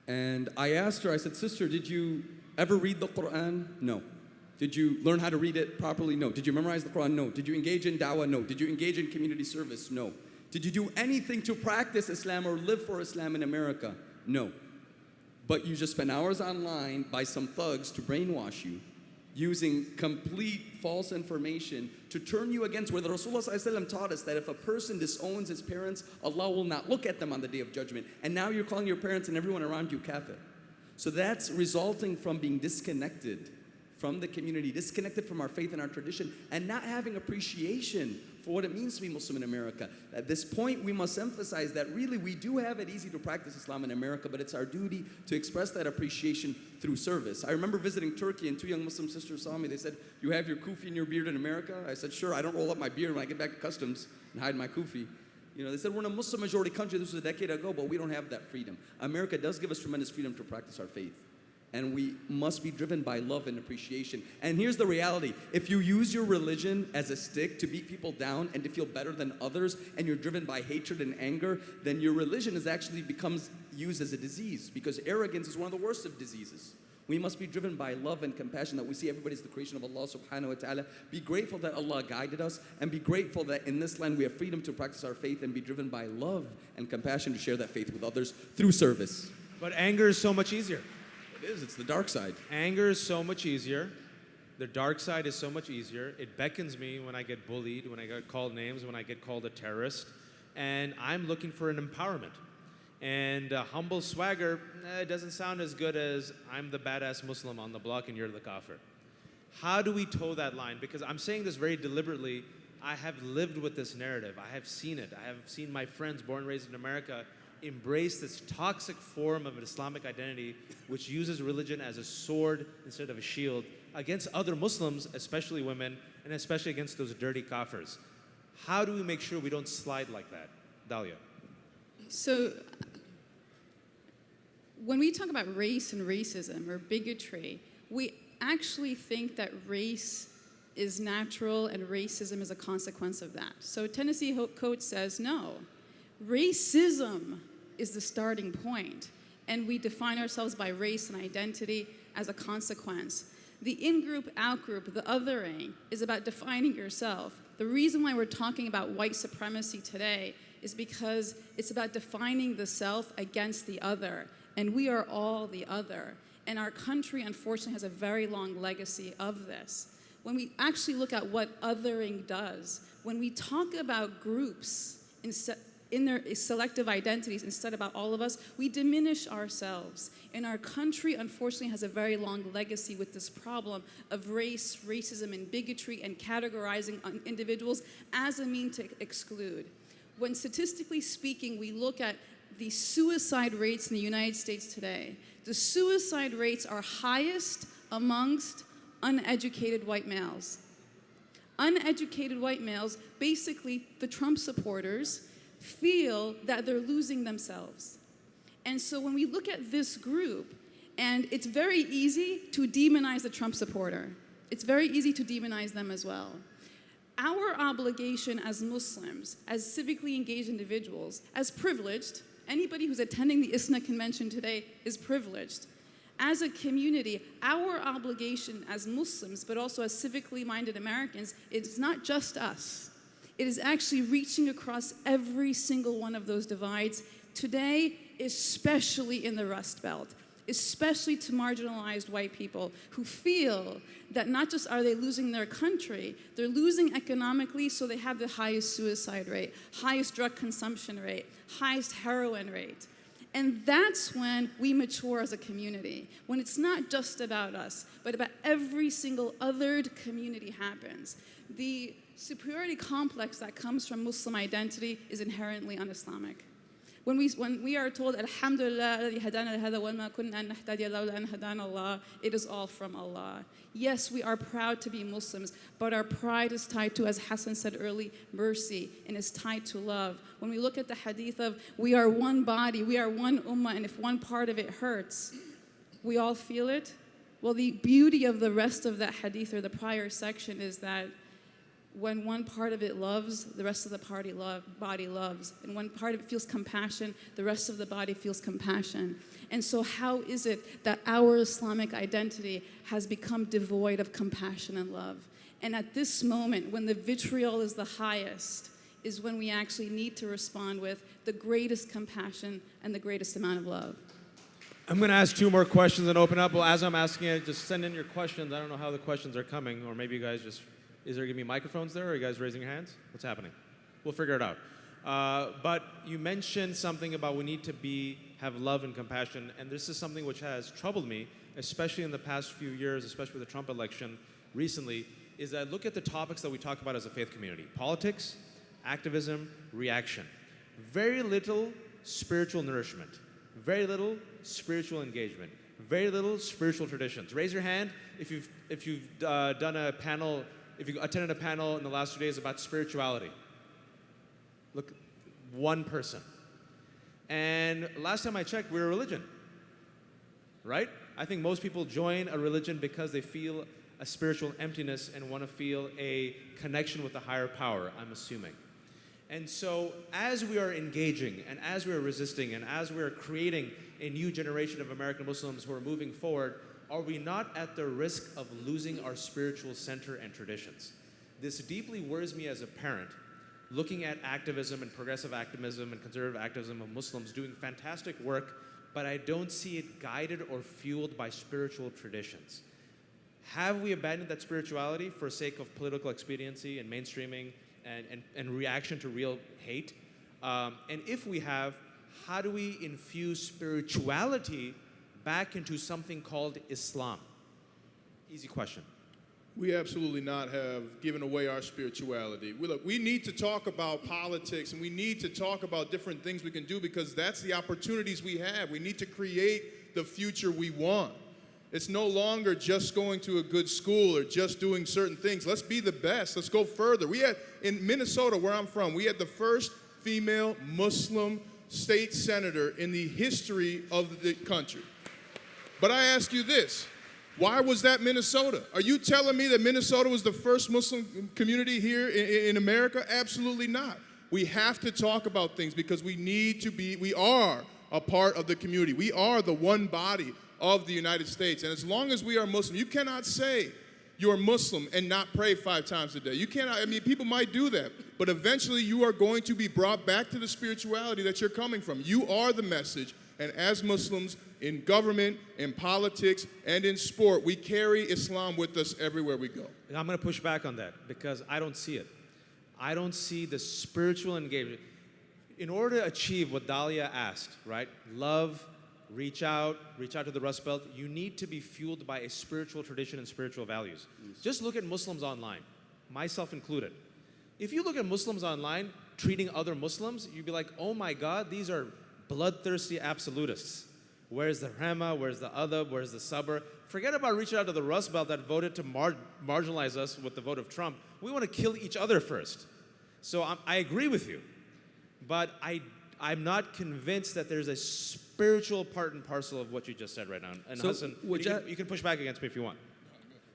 And I asked her, I said, sister, did you ever read the Quran? No. Did you learn how to read it properly? No. Did you memorize the Quran? No. Did you engage in da'wah? No. Did you engage in community service? No. Did you do anything to practice Islam or live for Islam in America? No. But you just spent hours online by some thugs to brainwash you, using complete false information to turn you against where the Rasulullah ﷺ taught us that if a person disowns his parents, Allah will not look at them on the Day of Judgment. And now you're calling your parents and everyone around you kafir. So that's resulting from being disconnected from the community, disconnected from our faith and our tradition, and not having appreciation for what it means to be Muslim in America. At this point, we must emphasize that really we do have it easy to practice Islam in America, but it's our duty to express that appreciation through service. I remember visiting Turkey, and two young Muslim sisters saw me. They said, "You have your kufi and your beard in America?" I said, "Sure, I don't roll up my beard when I get back to customs and hide my kufi." You know, they said, "We're in a Muslim majority country. This was a decade ago, but we don't have that freedom." America does give us tremendous freedom to practice our faith. And we must be driven by love and appreciation. And here's the reality. If you use your religion as a stick to beat people down and to feel better than others, and you're driven by hatred and anger, then your religion is actually becomes used as a disease, because arrogance is one of the worst of diseases. We must be driven by love and compassion, that we see everybody as the creation of Allah subhanahu wa ta'ala. Be grateful that Allah guided us, and be grateful that in this land we have freedom to practice our faith, and be driven by love and compassion to share that faith with others through service. But anger is so much easier. It is, it's the dark side. Anger is so much easier. The dark side is so much easier. It beckons me when I get bullied, when I get called names, when I get called a terrorist. And I'm looking for an empowerment. And humble swagger doesn't sound as good as I'm the badass Muslim on the block and you're the kafir. How do we toe that line? Because I'm saying this very deliberately. I have lived with this narrative. I have seen it. I have seen my friends born and raised in America embrace this toxic form of an Islamic identity which uses religion as a sword instead of a shield against other Muslims, especially women, and especially against those dirty kafirs. How do we make sure we don't slide like that? Dalia. So when we talk about race and racism or bigotry, we actually think that race is natural and racism is a consequence of that. So Tennessee Code says no. Racism is the starting point, and we define ourselves by race and identity as a consequence. The in-group, out-group, the othering is about defining yourself. The reason why we're talking about white supremacy today is because it's about defining the self against the other, and we are all the other. And our country, unfortunately, has a very long legacy of this. When we actually look at what othering does, when we talk about groups in their selective identities instead about all of us, we diminish ourselves. And our country, unfortunately, has a very long legacy with this problem of race, racism, and bigotry, and categorizing individuals as a mean to exclude. When statistically speaking, we look at the suicide rates in the United States today, the suicide rates are highest amongst uneducated white males. Uneducated white males, basically the Trump supporters, feel that they're losing themselves. And so when we look at this group, and it's very easy to demonize the Trump supporter. It's very easy to demonize them as well. Our obligation as Muslims, as civically engaged individuals, as privileged, anybody who's attending the ISNA convention today is privileged. As a community, our obligation as Muslims, but also as civically minded Americans, it's not just us. It is actually reaching across every single one of those divides today, especially in the Rust Belt, especially to marginalized white people who feel that not just are they losing their country, they're losing economically, so they have the highest suicide rate, highest drug consumption rate, highest heroin rate. And that's when we mature as a community, when it's not just about us, but about every single othered community happens. The superiority complex that comes from Muslim identity is inherently un-Islamic. When we are told, Alhamdulillah, it is all from Allah. Yes, we are proud to be Muslims, but our pride is tied to, as Hassan said earlier, mercy, and is tied to love. When we look at the hadith of, we are one body, we are one ummah, and if one part of it hurts, we all feel it. Well, the beauty of the rest of that hadith or the prior section is that when one part of it loves, the rest of the body loves. And one part of it feels compassion, the rest of the body feels compassion. And so how is it that our Islamic identity has become devoid of compassion and love? And at this moment, when the vitriol is the highest, is when we actually need to respond with the greatest compassion and the greatest amount of love. I'm going to ask 2 more questions and open up. Well, as I'm asking it, just send in your questions. I don't know how the questions are coming, or maybe you guys just, is there going to be microphones there, or are you guys raising your hands? What's happening? We'll figure it out. But you mentioned something about we need to have love and compassion, and this is something which has troubled me, especially in the past few years, especially with the Trump election recently, is that I look at the topics that we talk about as a faith community: politics, activism, reaction. Very little spiritual nourishment. Very little spiritual engagement. Very little spiritual traditions. Raise your hand if you've done a panel, if you attended a panel in the last 2 days about spirituality. Look, 1 person. And last time I checked, we're a religion, right? I think most people join a religion because they feel a spiritual emptiness and want to feel a connection with a higher power, I'm assuming. And so as we are engaging and as we are resisting and as we are creating a new generation of American Muslims who are moving forward, are we not at the risk of losing our spiritual center and traditions? This deeply worries me as a parent, looking at activism and progressive activism and conservative activism of Muslims doing fantastic work, but I don't see it guided or fueled by spiritual traditions. Have we abandoned that spirituality for sake of political expediency and mainstreaming and reaction to real hate? And if we have, how do we infuse spirituality back into something called Islam? Easy question. We absolutely not have given away our spirituality. We need to talk about politics, and we need to talk about different things we can do, because that's the opportunities we have. We need to create the future we want. It's no longer just going to a good school or just doing certain things. Let's be the best. Let's go further. We had, in Minnesota, where I'm from, we had the first female Muslim state senator in the history of the country. But I ask you this, why was that Minnesota? Are you telling me that Minnesota was the first Muslim community here in America? Absolutely not. We have to talk about things because we are a part of the community. We are the one body of the United States. And as long as we are Muslim, you cannot say you're Muslim and not pray 5 times a day. You cannot, people might do that, but eventually you are going to be brought back to the spirituality that you're coming from. You are the message, and as Muslims, in government, in politics, and in sport, we carry Islam with us everywhere we go. I'm going to push back on that because I don't see it. I don't see the spiritual engagement. In order to achieve what Dalia asked, right? Love, reach out to the Rust Belt, you need to be fueled by a spiritual tradition and spiritual values. Yes. Just look at Muslims online, myself included. If you look at Muslims online treating other Muslims, you'd be like, oh my God, these are bloodthirsty absolutists. Where's the Rama? Where's the Adab? Where's the Sabr? Forget about reaching out to the Rust Belt that voted to marginalize us with the vote of Trump. We want to kill each other first. So I agree with you, but I'm not convinced that there's a spiritual part and parcel of what you just said right now. And so, Hassan, you can push back against me if you want.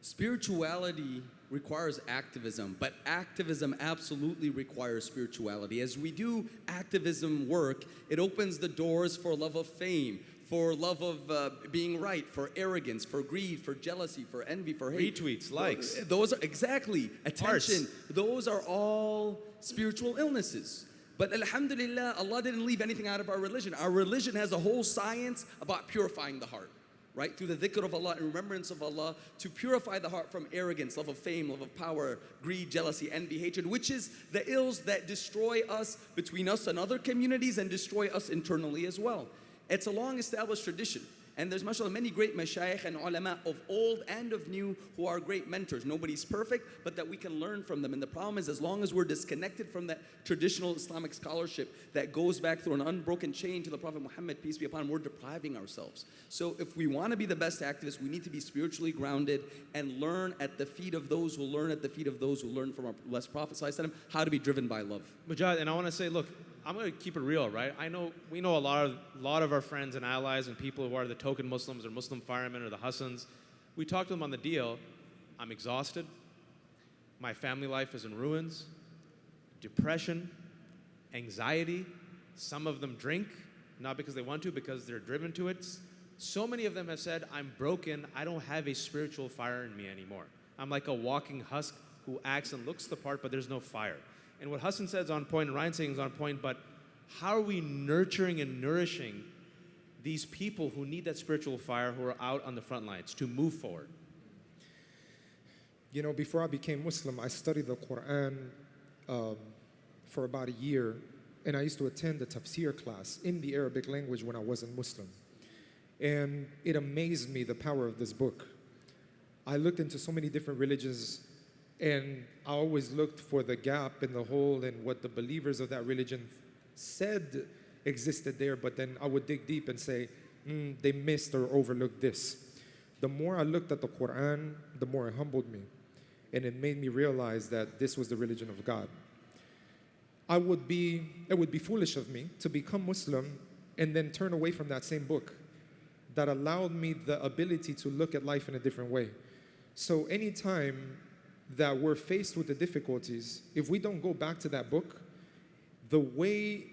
Spirituality requires activism, but activism absolutely requires spirituality. As we do activism work, it opens the doors for love of fame, for love of being right, for arrogance, for greed, for jealousy, for envy, for hate. Retweets, likes. Those are, exactly, attention. Arts. Those are all spiritual illnesses. But alhamdulillah, Allah didn't leave anything out of our religion. Our religion has a whole science about purifying the heart, right? Through the dhikr of Allah and remembrance of Allah, to purify the heart from arrogance, love of fame, love of power, greed, jealousy, envy, hatred, which is the ills that destroy us between us and other communities and destroy us internally as well. It's a long established tradition. And there's mashallah many great mashayikh and ulama of old and of new who are great mentors. Nobody's perfect, but that we can learn from them. And the problem is, as long as we're disconnected from that traditional Islamic scholarship that goes back through an unbroken chain to the Prophet Muhammad, peace be upon him, we're depriving ourselves. So if we want to be the best activists, we need to be spiritually grounded and learn at the feet of those who learn at the feet of those who learn from our blessed Prophet ﷺ, how to be driven by love. Mujahid, and I want to say, look, I'm going to keep it real, right? We know a lot of our friends and allies and people who are the token Muslims or Muslim firemen or the Hassans. We talk to them on the deal. I'm exhausted. My family life is in ruins, depression, anxiety. Some of them drink, not because they want to, because they're driven to it. So many of them have said, I'm broken, I don't have a spiritual fire in me anymore. I'm like a walking husk who acts and looks the part, but there's no fire. And what Hassan said is on point, and Ryan's saying is on point, but how are we nurturing and nourishing these people who need that spiritual fire, who are out on the front lines to move forward? You know, before I became Muslim, I studied the Quran for about a year, and I used to attend the tafsir class in the Arabic language when I wasn't Muslim. And it amazed me, the power of this book. I looked into so many different religions, and I always looked for the gap in the hole and what the believers of that religion said existed there, but then I would dig deep and say, they missed or overlooked this. The more I looked at the Quran, the more it humbled me. And it made me realize that this was the religion of God. It would be foolish of me to become Muslim and then turn away from that same book that allowed me the ability to look at life in a different way. So anytime that we're faced with the difficulties, if we don't go back to that book, the way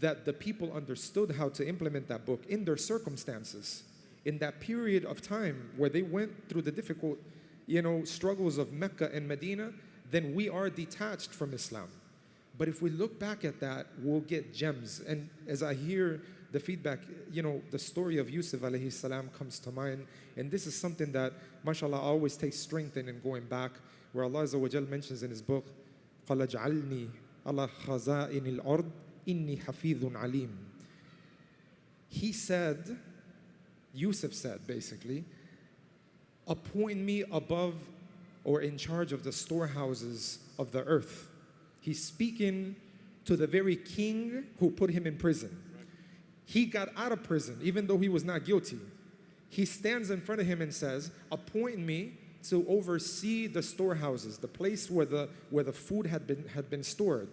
that the people understood how to implement that book in their circumstances, in that period of time where they went through the difficult, struggles of Mecca and Medina, then we are detached from Islam. But if we look back at that, we'll get gems. And as I hear the feedback, the story of Yusuf alayhi salam comes to mind. And this is something that, mashallah, always takes strength in and going back, where Allah Azza wa Jal mentions in His book, قَالَ اجْعَلْنِي عَلَى خَزَائِنِ الْأَرْضِ إِنِّي حَفِيظٌ عَلِيمٌ. He said, Yusuf said basically, appoint me above or in charge of the storehouses of the earth. He's speaking to the very king who put him in prison. He got out of prison, even though he was not guilty. He stands in front of him and says, appoint me to oversee the storehouses, the place where the food had been stored.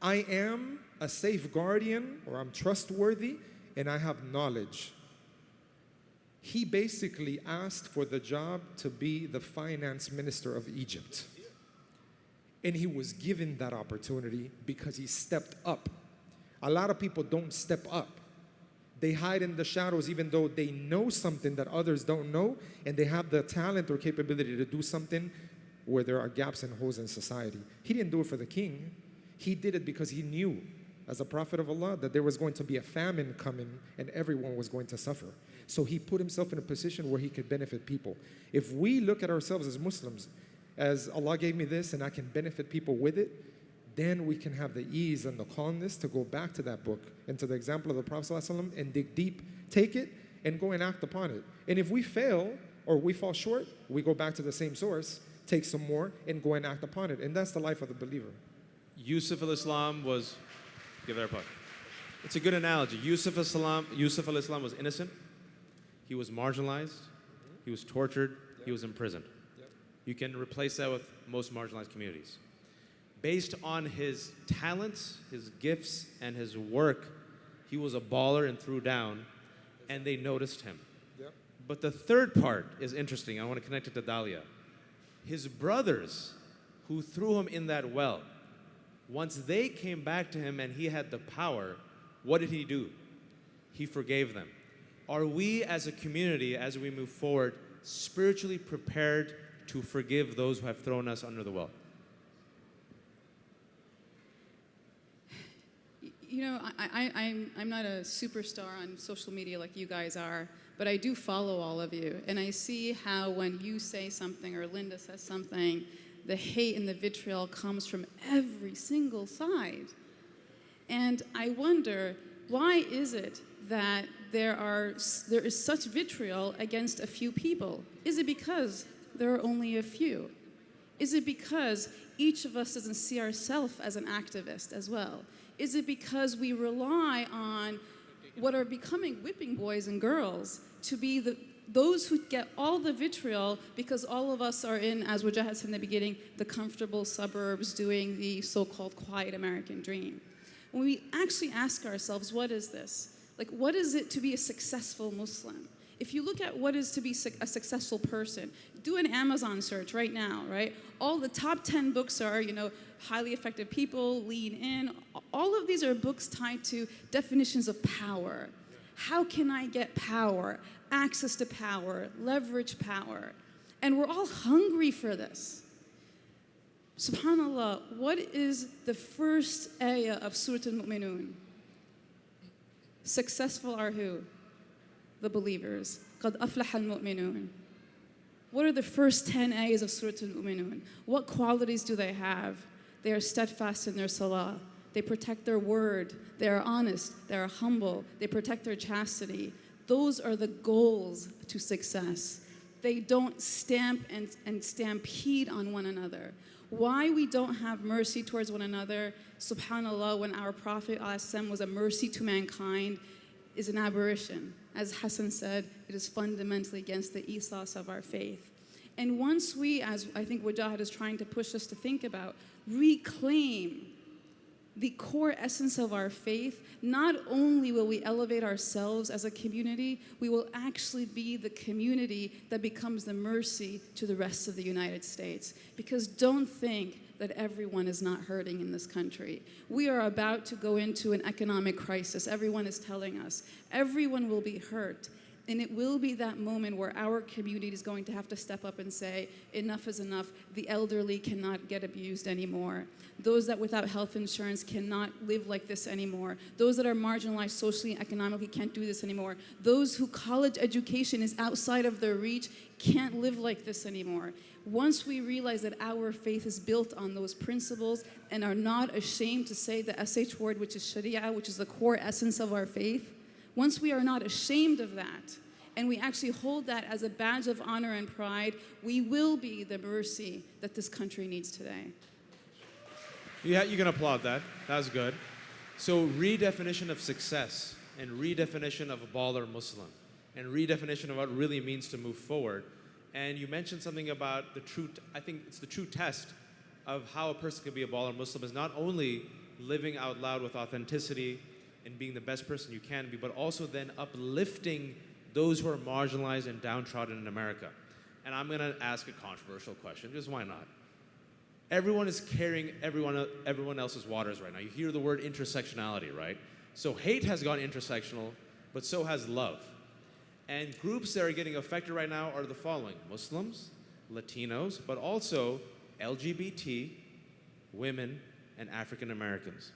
I am a safe guardian, or I'm trustworthy, and I have knowledge. He basically asked for the job to be the finance minister of Egypt. And he was given that opportunity because he stepped up. A lot of people don't step up. They hide in the shadows even though they know something that others don't know, and they have the talent or capability to do something where there are gaps and holes in society. He didn't do it for the king. He did it because he knew, as a prophet of Allah, that there was going to be a famine coming and everyone was going to suffer. So he put himself in a position where he could benefit people. If we look at ourselves as Muslims, as Allah gave me this and I can benefit people with it, then we can have the ease and the calmness to go back to that book and to the example of the Prophet ﷺ and dig deep, take it, and go and act upon it. And if we fail or we fall short, we go back to the same source, take some more, and go and act upon it. And that's the life of the believer. Yusuf al-Islam was, give that a puck. It's a good analogy. Yusuf al-Islam was innocent. He was marginalized. He was tortured. He was imprisoned. You can replace that with most marginalized communities. Based on his talents, his gifts, and his work, he was a baller and threw down, and they noticed him. Yep. But the third part is interesting. I want to connect it to Dalia. His brothers, who threw him in that well, once they came back to him and he had the power, what did he do? He forgave them. Are we as a community, as we move forward, spiritually prepared to forgive those who have thrown us under the well? I'm not a superstar on social media like you guys are, but I do follow all of you. And I see how when you say something or Linda says something, the hate and the vitriol comes from every single side. And I wonder, why is it that there is such vitriol against a few people? Is it because there are only a few? Is it because each of us doesn't see ourselves as an activist as well? Is it because we rely on what are becoming whipping boys and girls to be those who get all the vitriol because all of us are in, as Wajahat said in the beginning, the comfortable suburbs doing the so-called quiet American dream? When we actually ask ourselves, what is this? Like, what is it to be a successful Muslim? If you look at what is to be a successful person, do an Amazon search right now, right? All the top 10 books are, highly effective people, lean in. All of these are books tied to definitions of power. How can I get power, access to power, leverage power? And we're all hungry for this. SubhanAllah, what is the first ayah of Surah Al-Mu'minun? Successful are who? The believers. قَدْ أَفْلَحَ الْمُؤْمِنُونَ. What are the first 10 ayahs of Surah Al-Mu'minun? What qualities do they have? They are steadfast in their salah. They protect their word. They are honest. They are humble. They protect their chastity. Those are the goals to success. They don't stamp and stampede on one another. Why we don't have mercy towards one another, subhanAllah, when our Prophet ﷺ was a mercy to mankind, is an aberration. As Hassan said, it is fundamentally against the ethos of our faith. And once we, as I think Wajahat is trying to push us to think about, reclaim the core essence of our faith, not only will we elevate ourselves as a community, we will actually be the community that becomes the mercy to the rest of the United States. Because don't think that everyone is not hurting in this country. We are about to go into an economic crisis. Everyone is telling us. Everyone will be hurt. And it will be that moment where our community is going to have to step up and say, enough is enough. The elderly cannot get abused anymore. Those that without health insurance cannot live like this anymore. Those that are marginalized socially and economically can't do this anymore. Those who college education is outside of their reach can't live like this anymore. Once we realize that our faith is built on those principles and are not ashamed to say the SH word, which is Sharia, which is the core essence of our faith, once we are not ashamed of that, and we actually hold that as a badge of honor and pride, we will be the mercy that this country needs today. Yeah, you can applaud that. That was good. So redefinition of success and redefinition of a baller Muslim and redefinition of what it really means to move forward. And you mentioned something about the true, I think it's the true test of how a person can be a baller Muslim is not only living out loud with authenticity and being the best person you can be, but also then uplifting those who are marginalized and downtrodden in America. And I'm gonna ask a controversial question, just why not? Everyone is carrying everyone else's waters right now. You hear the word intersectionality, right? So hate has gone intersectional, but so has love. And groups that are getting affected right now are the following: Muslims, Latinos, but also LGBT, women, and African Americans.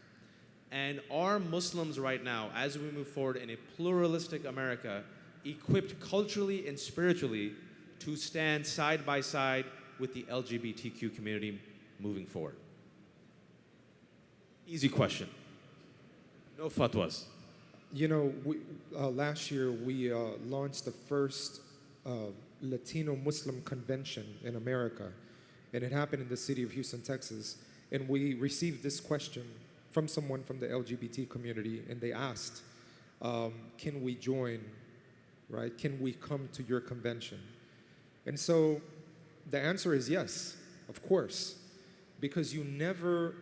And are Muslims right now, as we move forward in a pluralistic America, equipped culturally and spiritually to stand side by side with the LGBTQ community moving forward? Easy question. No fatwas. Last year we launched the first Latino Muslim convention in America, and it happened in the city of Houston, Texas. And we received this question from someone from the LGBT community, and they asked, can we join, right? Can we come to your convention? And so the answer is yes, of course, because you never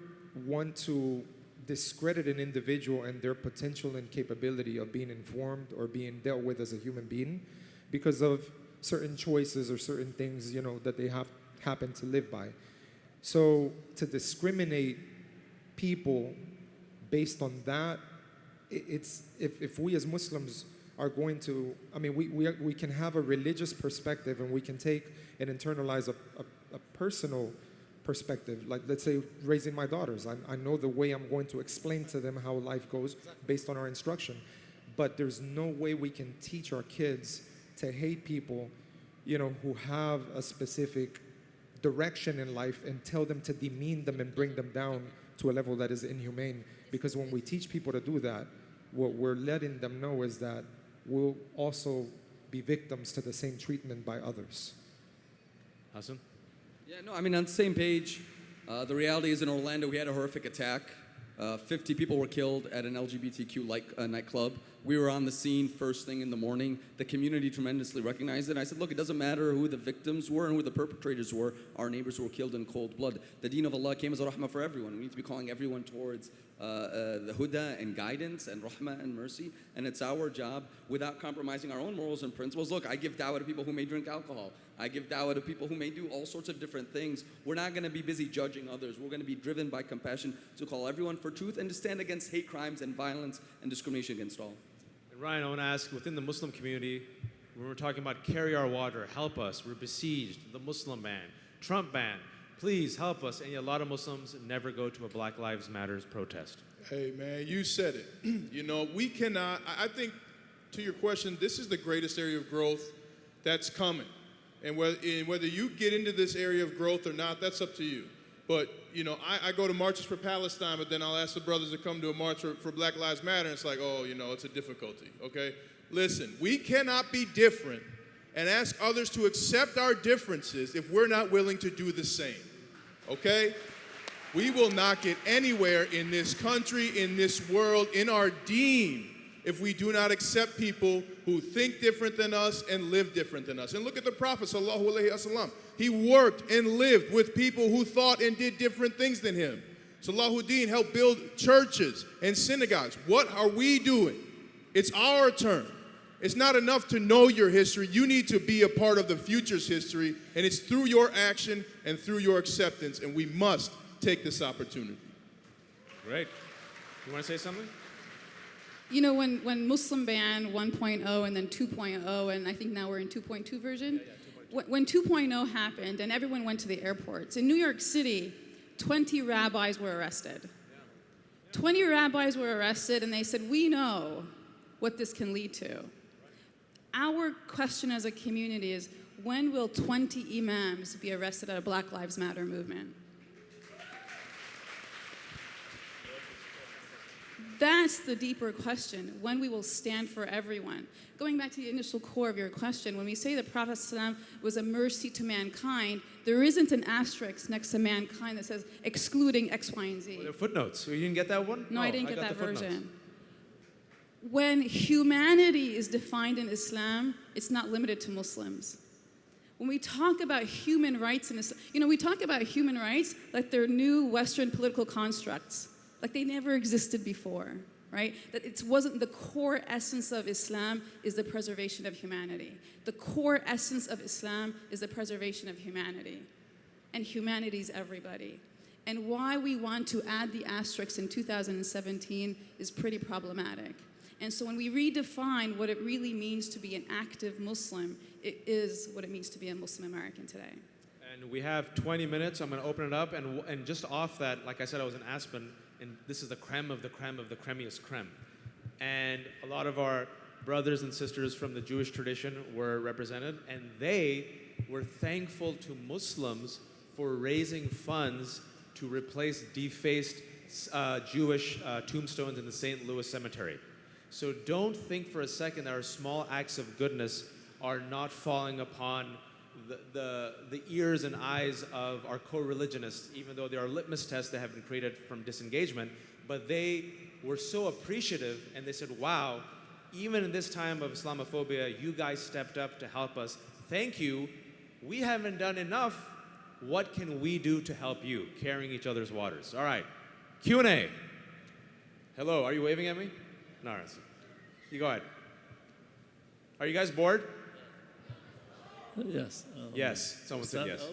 want to discredit an individual and their potential and capability of being informed or being dealt with as a human being because of certain choices or certain things, that they have happened to live by. So to discriminate people based on that, it's if we as Muslims are going to, we can have a religious perspective and we can take and internalize a personal perspective. Like, let's say, raising my daughters. I know the way I'm going to explain to them how life goes based on our instruction. But there's no way we can teach our kids to hate people, who have a specific direction in life and tell them to demean them and bring them down to a level that is inhumane. Because when we teach people to do that, what we're letting them know is that we'll also be victims to the same treatment by others. Hassan? Yeah, no, on the same page. The reality is in Orlando, we had a horrific attack. 50 people were killed at an LGBTQ nightclub. We were on the scene first thing in the morning. The community tremendously recognized it. I said, look, it doesn't matter who the victims were and who the perpetrators were. Our neighbors were killed in cold blood. The deen of Allah came as a rahmah for everyone. We need to be calling everyone towards the huda and guidance and rahmah and mercy. And it's our job, without compromising our own morals and principles. Look, I give da'wah to people who may drink alcohol. I give da'wah to people who may do all sorts of different things. We're not going to be busy judging others. We're going to be driven by compassion to call everyone for truth and to stand against hate crimes and violence and discrimination against all. And Ryan, I want to ask, within the Muslim community, when we're talking about carry our water, help us, we're besieged, the Muslim ban, Trump ban, please help us. And yet a lot of Muslims never go to a Black Lives Matter protest. Hey, man, you said it. You know, we cannot, I think, to your question, this is the greatest area of growth that's coming. And whether you get into this area of growth or not, that's up to you. But, you know, I go to marches for Palestine, but then I'll ask the brothers to come to a march for Black Lives Matter, and it's like, oh, you know, it's a difficulty, okay? Listen, we cannot be different and ask others to accept our differences if we're not willing to do the same, okay? We will not get anywhere in this country, in this world, in our deen, if we do not accept people who think different than us and live different than us. And look at the Prophet, sallallahu alaihi wasallam. He worked and lived with people who thought and did different things than him. Salahuddin helped build churches and synagogues. What are we doing? It's our turn. It's not enough to know your history. You need to be a part of the future's history, and it's through your action and through your acceptance, and we must take this opportunity. Great. You want to say something? You know, when Muslim ban 1.0 and then 2.0, and I think now we're in 2.2 version, when 2.0 happened and everyone went to the airports, in New York City, 20 rabbis were arrested. 20 rabbis were arrested, and they said, we know what this can lead to. Our question as a community is, when will 20 imams be arrested at a Black Lives Matter movement? That's the deeper question, when we will stand for everyone. Going back to the initial core of your question, when we say the Prophet ﷺ was a mercy to mankind, there isn't an asterisk next to mankind that says excluding X, Y, and Z. Well, there are footnotes. So you didn't get that one? No, I didn't get got that the footnotes. version. When humanity is defined in Islam, it's not limited to Muslims. When we talk about human rights in Islam, you know, we talk about human rights like they're new Western political constructs, like they never existed before, right? That it wasn't the core essence of Islam is the preservation of humanity. The core essence of Islam is the preservation of humanity. And humanity is everybody. And why we want to add the asterisks in 2017 is pretty problematic. And so when we redefine what it really means to be an active Muslim, it is what it means to be a Muslim American today. And we have 20 minutes. I'm going to open it up. And just off that, like I said, I was in Aspen, and this is the creme of the creme of the cremiest creme. And a lot of our brothers and sisters from the Jewish tradition were represented, and they were thankful to Muslims for raising funds to replace defaced Jewish tombstones in the St. Louis Cemetery. So don't think for a second that our small acts of goodness are not falling upon the ears and eyes of our co-religionists, even though there are litmus tests that have been created from disengagement. But they were so appreciative, and they said, wow, even in this time of Islamophobia, you guys stepped up to help us. Thank you. We haven't done enough. What can we do to help you? Carrying each other's waters. All right, Q&A. Hello, are you waving at me? No, you go ahead. Are you guys bored? Yes. Yes, someone said yes.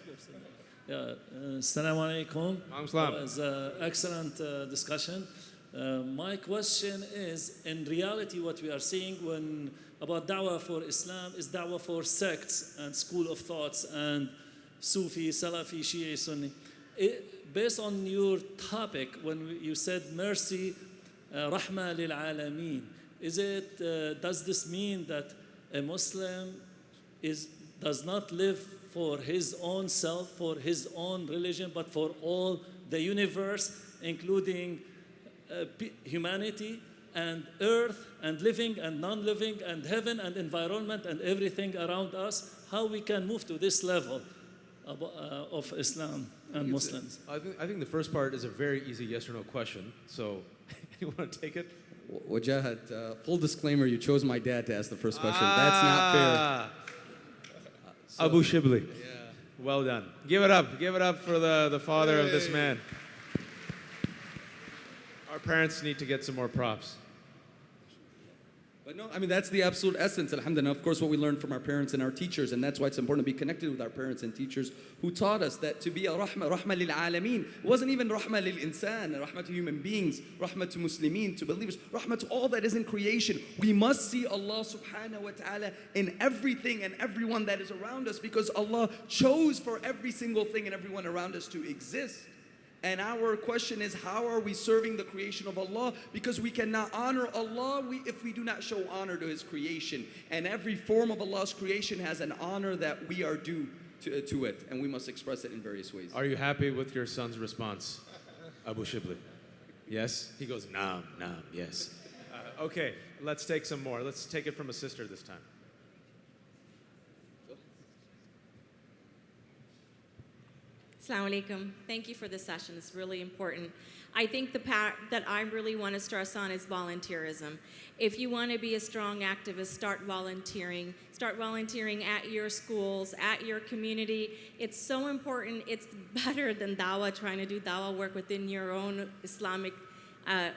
Yeah. Assalamu alaikum. Assalam. It was an excellent discussion. My question is, in reality, what we are seeing when about da'wah for Islam is da'wah for sects and school of thoughts and Sufi, Salafi, Shia, Sunni. Based on your topic, when you said mercy, rahma lil alameen, does this mean that a Muslim does not live for his own self, for his own religion, but for all the universe, including humanity and earth and living and non-living and heaven and environment and everything around us? How we can move to this level of Islam and Muslims? I think the first part is a very easy yes or no question. So, you want to take it? Wajahat, full disclaimer, you chose my dad to ask the first question. That's not fair. Abu Shibly. Yeah. Well done. Give it up. Give it up for the father of this man. Our parents need to get some more props. But no, I mean, that's the absolute essence, alhamdulillah. Of course, what we learned from our parents and our teachers, and that's why it's important to be connected with our parents and teachers who taught us that to be a rahmah lil alameen. It wasn't even rahmah lil insan, rahmah to human beings, rahmah to Muslimin, to believers, rahmah to all that is in creation. We must see Allah subhanahu wa ta'ala in everything and everyone that is around us, because Allah chose for every single thing and everyone around us to exist. And our question is, how are we serving the creation of Allah? Because we cannot honor Allah if we do not show honor to His creation. And every form of Allah's creation has an honor that we are due to it. And we must express it in various ways. Are you happy with your son's response, Abu Shibli? Yes? He goes, naam, yes. Okay, let's take some more. Let's take it from a sister this time. Assalamu alaikum. Thank you for this session. It's really important. I think the part that I really want to stress on is volunteerism. If you want to be a strong activist, start volunteering. Start volunteering at your schools, at your community. It's so important. It's better than dawah, trying to do dawah work within your own Islamic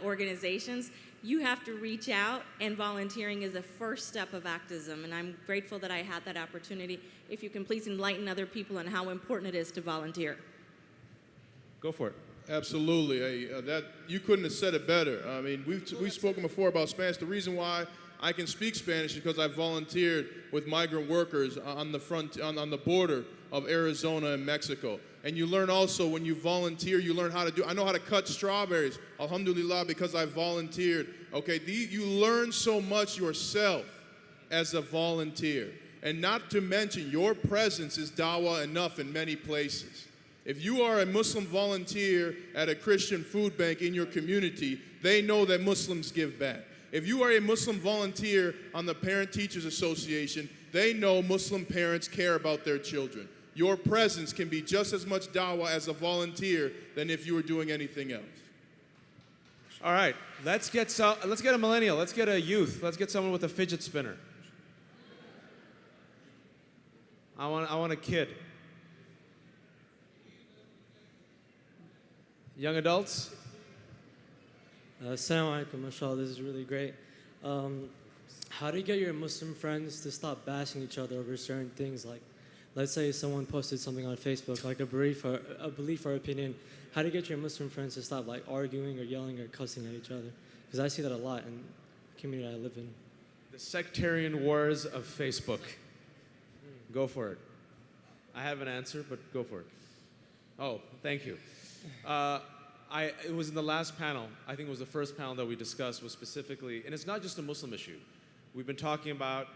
organizations. You have to reach out, and volunteering is the first step of activism, and I'm grateful that I had that opportunity. If you can please enlighten other people on how important it is to volunteer. Go for it. Absolutely. That you couldn't have said it better. I mean, we've spoken before about Spanish. The reason why I can speak Spanish is because I volunteered with migrant workers on the border of Arizona and Mexico. And you learn also, when you volunteer, you learn how to do. I know how to cut strawberries, alhamdulillah, because I volunteered. Okay, you learn so much yourself as a volunteer. And not to mention, your presence is dawah enough in many places. If you are a Muslim volunteer at a Christian food bank in your community, they know that Muslims give back. If you are a Muslim volunteer on the Parent Teachers Association, they know Muslim parents care about their children. Your presence can be just as much dawah as a volunteer than if you were doing anything else. All right, let's get a millennial. Let's get a youth. Let's get someone with a fidget spinner. I want a kid. Young adults? Assalamu alaikum, mashallah, this is really great. How do you get your Muslim friends to stop bashing each other over certain things? Like, let's say someone posted something on Facebook, like a belief or opinion. How do you get your Muslim friends to stop like arguing or yelling or cussing at each other? Because I see that a lot in the community I live in. The sectarian wars of Facebook. Go for it. I have an answer, but go for it. Oh, thank you. It was in the last panel. I think it was the first panel that we discussed was specifically, and it's not just a Muslim issue. We've been talking about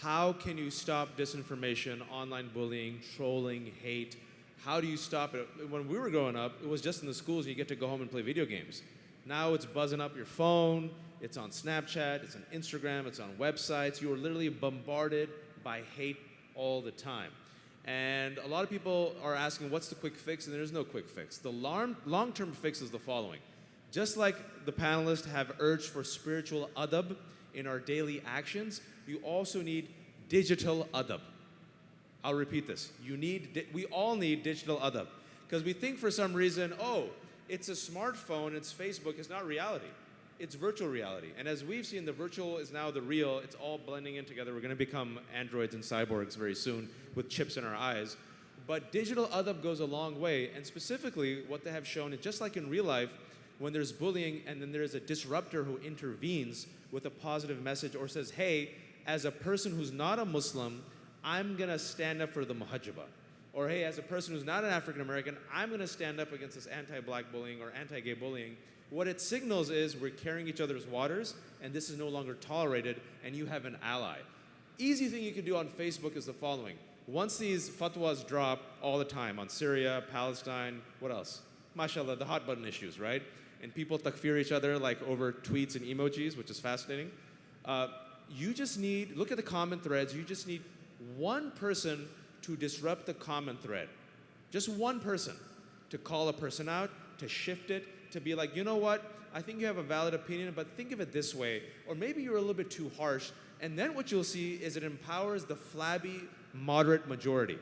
how can you stop disinformation, online bullying, trolling, hate. How do you stop it? When we were growing up, it was just in the schools and you get to go home and play video games. Now it's buzzing up your phone, it's on Snapchat, it's on Instagram, it's on websites. You are literally bombarded by hate all the time. And a lot of people are asking, what's the quick fix? And there is no quick fix. The long-term fix is the following. Just like the panelists have urged for spiritual adab in our daily actions, you also need digital adab. I'll repeat this. We all need digital adab. Because we think for some reason, oh, it's a smartphone, it's Facebook, it's not reality. It's virtual reality. And as we've seen, the virtual is now the real. It's all blending in together. We're going to become androids and cyborgs very soon with chips in our eyes. But digital adab goes a long way. And specifically, what they have shown is just like in real life, when there's bullying and then there's a disruptor who intervenes with a positive message or says, hey, as a person who's not a Muslim, I'm going to stand up for the muhajjaba. Or hey, as a person who's not an African American, I'm going to stand up against this anti-black bullying or anti-gay bullying. What it signals is we're carrying each other's waters, and this is no longer tolerated, and you have an ally. Easy thing you can do on Facebook is the following. Once these fatwas drop all the time on Syria, Palestine, what else? MashaAllah, the hot button issues, right? And people takfir each other like over tweets and emojis, which is fascinating. You just need, look at the comment threads, you just need one person to disrupt the comment thread. Just one person to call a person out, to shift it, to be like, you know what, I think you have a valid opinion, but think of it this way. Or maybe you're a little bit too harsh. And then what you'll see is it empowers the flabby, moderate majority.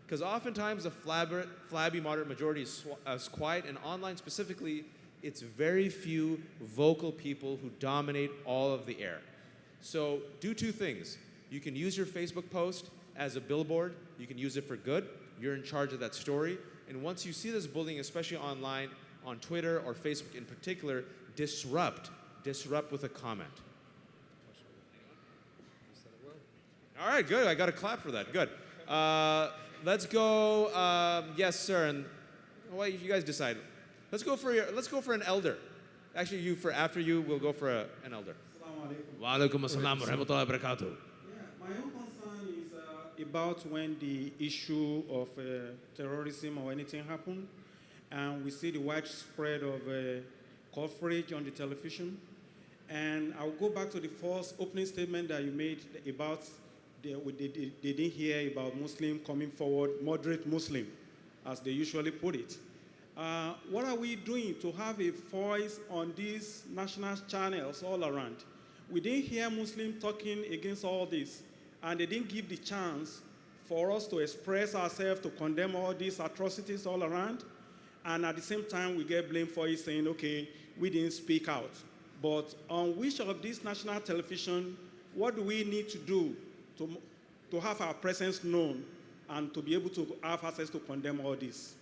Because oftentimes the flabby, moderate majority is quiet, and online specifically, it's very few vocal people who dominate all of the air. So do two things. You can use your Facebook post as a billboard. You can use it for good. You're in charge of that story. And once you see this bullying, especially online, on Twitter or Facebook in particular, disrupt. Disrupt with a comment. All right, good. I got a clap for that. Good. Let's go. Yes, sir. And well, you guys decide. Let's go for an elder. Actually, after you, we'll go for an elder. Wa alaikum assalam wa rahmatullahi wa barakatuh. My own concern is about when the issue of terrorism or anything happen, and we see the widespread of coverage on the television. And I'll go back to the first opening statement that you made about they didn't hear about Muslim coming forward, moderate Muslim, as they usually put it. What are we doing to have a voice on these national channels all around? We didn't hear Muslims talking against all this, and they didn't give the chance for us to express ourselves, to condemn all these atrocities all around. And at the same time, we get blamed for it, saying, okay, we didn't speak out. But on which of these national television, what do we need to do to have our presence known and to be able to have access to condemn all this?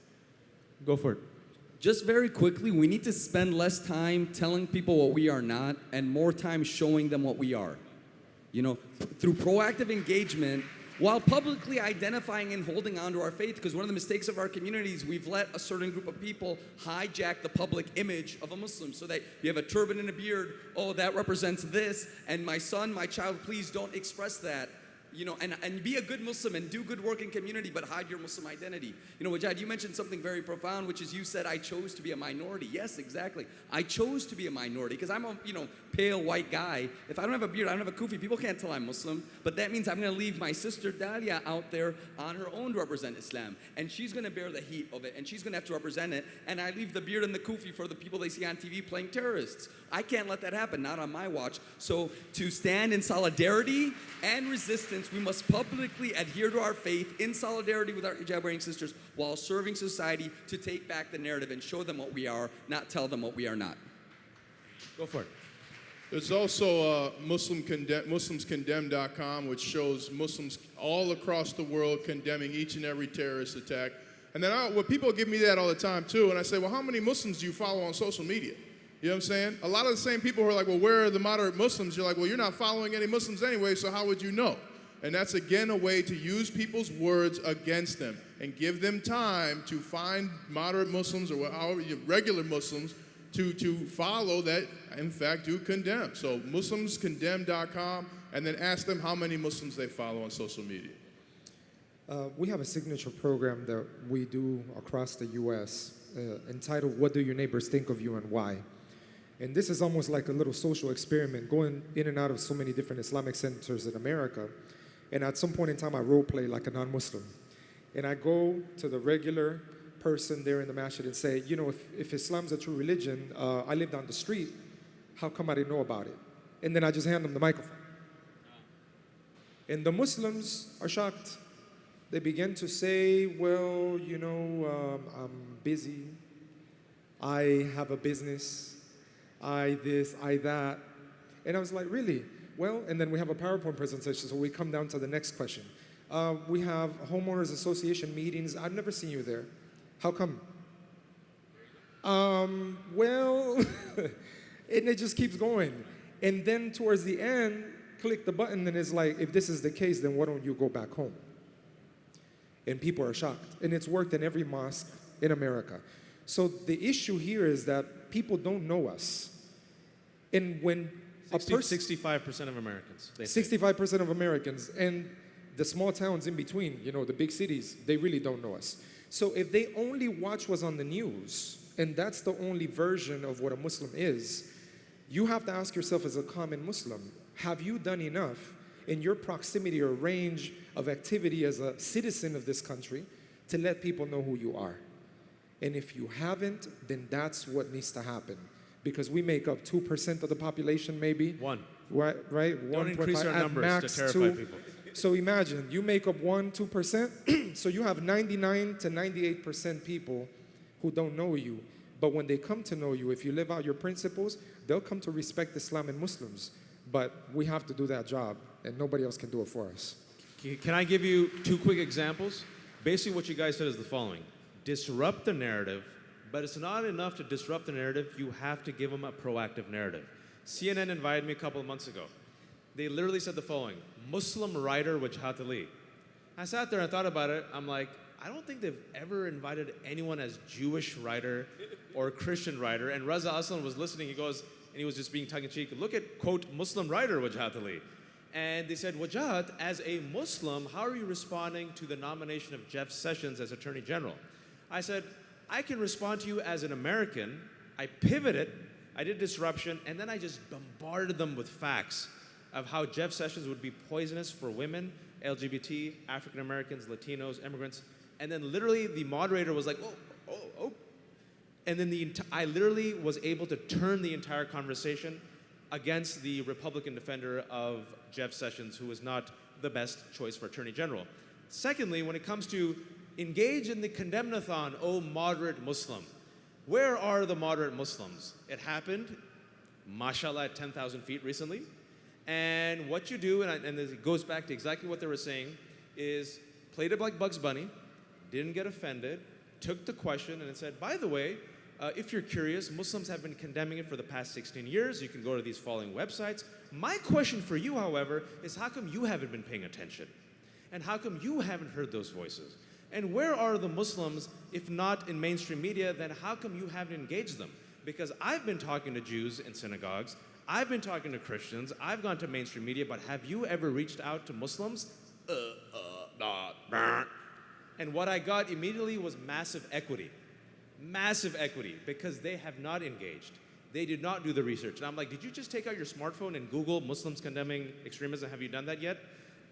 Go for it. Just very quickly, we need to spend less time telling people what we are not and more time showing them what we are. You know, through proactive engagement, while publicly identifying and holding on to our faith, because one of the mistakes of our communities, we've let a certain group of people hijack the public image of a Muslim, so that you have a turban and a beard, oh, that represents this, and my son, my child, please don't express that. You know, and be a good Muslim and do good work in community, but hide your Muslim identity. You know, Wajad, you mentioned something very profound, which is you said, I chose to be a minority. Yes, exactly. I chose to be a minority because I'm a, pale white guy. If I don't have a beard, I don't have a kufi, people can't tell I'm Muslim. But that means I'm going to leave my sister Dalia out there on her own to represent Islam. And she's going to bear the heat of it, and she's going to have to represent it. And I leave the beard and the kufi for the people they see on TV playing terrorists. I can't let that happen, not on my watch. So to stand in solidarity and resistance, we must publicly adhere to our faith in solidarity with our hijab-wearing sisters while serving society to take back the narrative and show them what we are, not tell them what we are not. Go for it. There's also MuslimsCondemn.com, which shows Muslims all across the world condemning each and every terrorist attack. And then people give me that all the time too, and I say, well, how many Muslims do you follow on social media? You know what I'm saying? A lot of the same people who are like, well, where are the moderate Muslims? You're like, well, you're not following any Muslims anyway, so how would you know? And that's, again, a way to use people's words against them and give them time to find moderate Muslims or regular Muslims to follow that, in fact, do condemn. So MuslimsCondemn.com, and then ask them how many Muslims they follow on social media. We have a signature program that we do across the U.S. Entitled, What Do Your Neighbors Think of You and Why? And this is almost like a little social experiment, going in and out of so many different Islamic centers in America. And at some point in time, I role play like a non-Muslim. And I go to the regular person there in the masjid and say, if Islam's a true religion, I live down the street, how come I didn't know about it? And then I just hand them the microphone. And the Muslims are shocked. They begin to say, well, I'm busy. I have a business. I this, I that. And I was like, really? Well, and then we have a PowerPoint presentation, so we come down to the next question. We have homeowners association meetings. I've never seen you there. How come? Well, and it just keeps going. And then towards the end, click the button and it's like, if this is the case, then why don't you go back home? And people are shocked. And it's worked in every mosque in America. So the issue here is that people don't know us. And when 65% of Americans. 65% of Americans. And the small towns in between, the big cities, they really don't know us. So if they only watch what's on the news, and that's the only version of what a Muslim is, you have to ask yourself as a common Muslim, have you done enough in your proximity or range of activity as a citizen of this country to let people know who you are? And if you haven't, then that's what needs to happen. because we make up 2% of the population, maybe. One. Right? Don't increase our numbers to terrify people. So imagine, you make up 2%, so you have 99 to 98% people who don't know you. But when they come to know you, if you live out your principles, they'll come to respect Islam and Muslims. But we have to do that job, and nobody else can do it for us. Can I give you 2 quick examples? Basically, what you guys said is the following. Disrupt the narrative, but it's not enough to disrupt the narrative. You have to give them a proactive narrative. CNN invited me a couple of months ago. They literally said the following: Muslim writer Wajahat Ali. I sat there and thought about it. I'm like, I don't think they've ever invited anyone as Jewish writer or Christian writer. And Raza Aslan was listening. He goes, and he was just being tongue-in-cheek, look at, quote, Muslim writer Wajahat Ali. And they said, Wajahat, as a Muslim, how are you responding to the nomination of Jeff Sessions as Attorney General? I said, I can respond to you as an American. I pivoted, I did disruption, and then I just bombarded them with facts of how Jeff Sessions would be poisonous for women, LGBT, African Americans, Latinos, immigrants. And then literally the moderator was like, oh. And then I literally was able to turn the entire conversation against the Republican defender of Jeff Sessions, who was not the best choice for Attorney General. Secondly, when it comes to engage in the condemnathon, oh moderate Muslim, where are the moderate Muslims? It happened, mashallah, at 10,000 feet recently. And what you do, and it goes back to exactly what they were saying, is played it like Bugs Bunny, didn't get offended, took the question and said, by the way, if you're curious, Muslims have been condemning it for the past 16 years. You can go to these following websites. My question for you, however, is how come you haven't been paying attention? And how come you haven't heard those voices? And where are the Muslims, if not in mainstream media, then how come you haven't engaged them? Because I've been talking to Jews in synagogues, I've been talking to Christians, I've gone to mainstream media, but have you ever reached out to Muslims? And what I got immediately was massive equity, because they have not engaged. They did not do the research. And I'm like, did you just take out your smartphone and Google Muslims condemning extremism? Have you done that yet?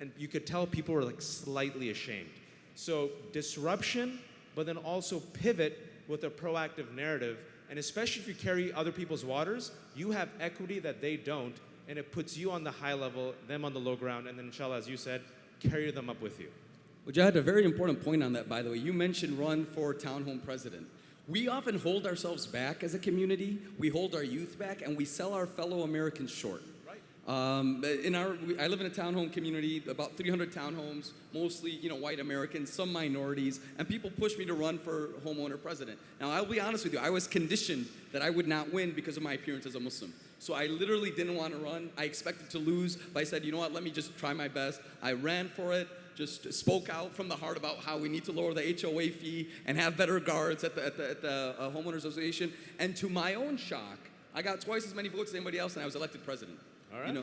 And you could tell people were like slightly ashamed. So disruption, but then also pivot with a proactive narrative. And especially if you carry other people's waters, you have equity that they don't, and it puts you on the high level, them on the low ground, and then inshallah, as you said, carry them up with you. Mujahid, a very important point on that, by the way. You mentioned run for townhome president. We often hold ourselves back as a community, we hold our youth back, and we sell our fellow Americans short. I live in a townhome community, about 300 townhomes, mostly white Americans, some minorities, and people push me to run for homeowner president. Now, I'll be honest with you, I was conditioned that I would not win because of my appearance as a Muslim. So I literally didn't want to run. I expected to lose, but I said, you know what, let me just try my best. I ran for it, just spoke out from the heart about how we need to lower the HOA fee and have better guards at the homeowners association. And to my own shock, I got twice as many votes as anybody else, and I was elected president. All right,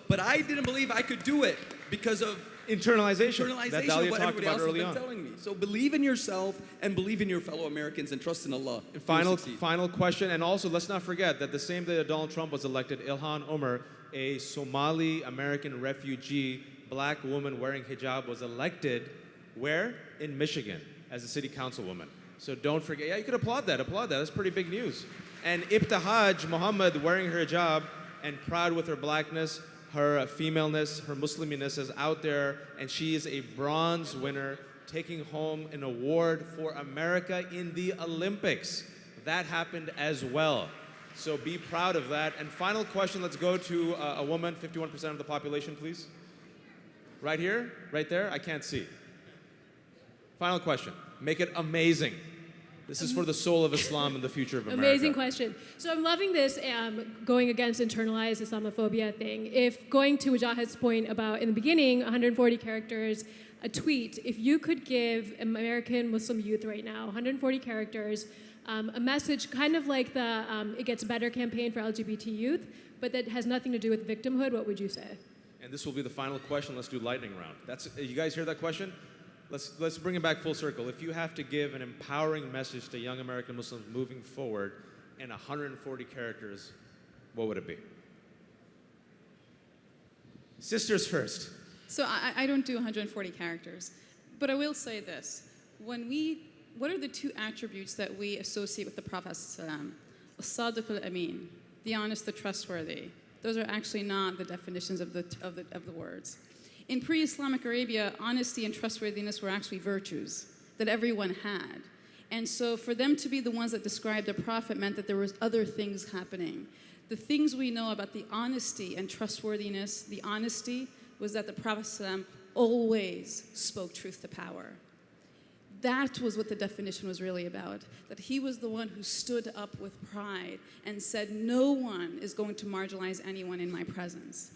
but I didn't believe I could do it because of internalization that Dalia what talked everybody about else early has on. been telling me. So believe in yourself and believe in your fellow Americans and trust in Allah. Final question, and also let's not forget that the same day that Donald Trump was elected, Ilhan Omar, a Somali American refugee, black woman wearing hijab, was elected where? In Michigan as a city councilwoman. So don't forget. Yeah, you could applaud that. That's pretty big news. And Ibtihaj Muhammad wearing her hijab and proud with her blackness, her femaleness, her Musliminess is out there, and she is a bronze winner, taking home an award for America in the Olympics. That happened as well. So be proud of that. And final question, let's go to a woman, 51% of the population, please. Right here, right there, I can't see. Final question, make it amazing. This is for the soul of Islam and the future of America. Amazing question. So I'm loving this going against internalized Islamophobia thing. If going to Wajahid's point about in the beginning, 140 characters, a tweet, if you could give American Muslim youth right now 140 characters, a message kind of like the It Gets Better campaign for LGBT youth, but that has nothing to do with victimhood, what would you say? And this will be the final question. Let's do lightning round. You guys hear that question? Let's bring it back full circle. If you have to give an empowering message to young American Muslims moving forward in 140 characters, what would it be? Sisters first. So I don't do 140 characters, but I will say this. What are the two attributes that we associate with the Prophet ﷺ? Sadiq al-Amin, the honest, the trustworthy. Those are actually not the definitions of the words. In pre-Islamic Arabia, honesty and trustworthiness were actually virtues that everyone had. And so for them to be the ones that described the Prophet meant that there was other things happening. The things we know about the honesty and trustworthiness, the honesty was that the Prophet ﷺ always spoke truth to power. That was what the definition was really about, that he was the one who stood up with pride and said, no one is going to marginalize anyone in my presence.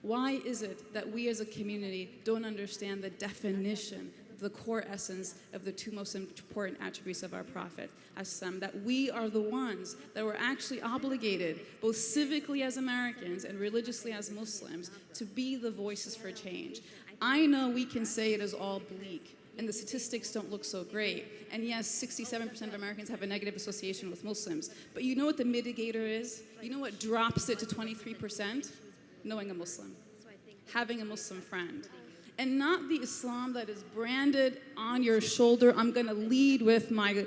Why is it that we as a community don't understand the definition, the core essence of the two most important attributes of our Prophet, Hassan, that we are the ones that were actually obligated, both civically as Americans and religiously as Muslims, to be the voices for change? I know we can say it is all bleak, and the statistics don't look so great. And yes, 67% of Americans have a negative association with Muslims. But you know what the mitigator is? You know what drops it to 23%? Knowing a Muslim, having a Muslim friend. And not the Islam that is branded on your shoulder, I'm gonna lead with my,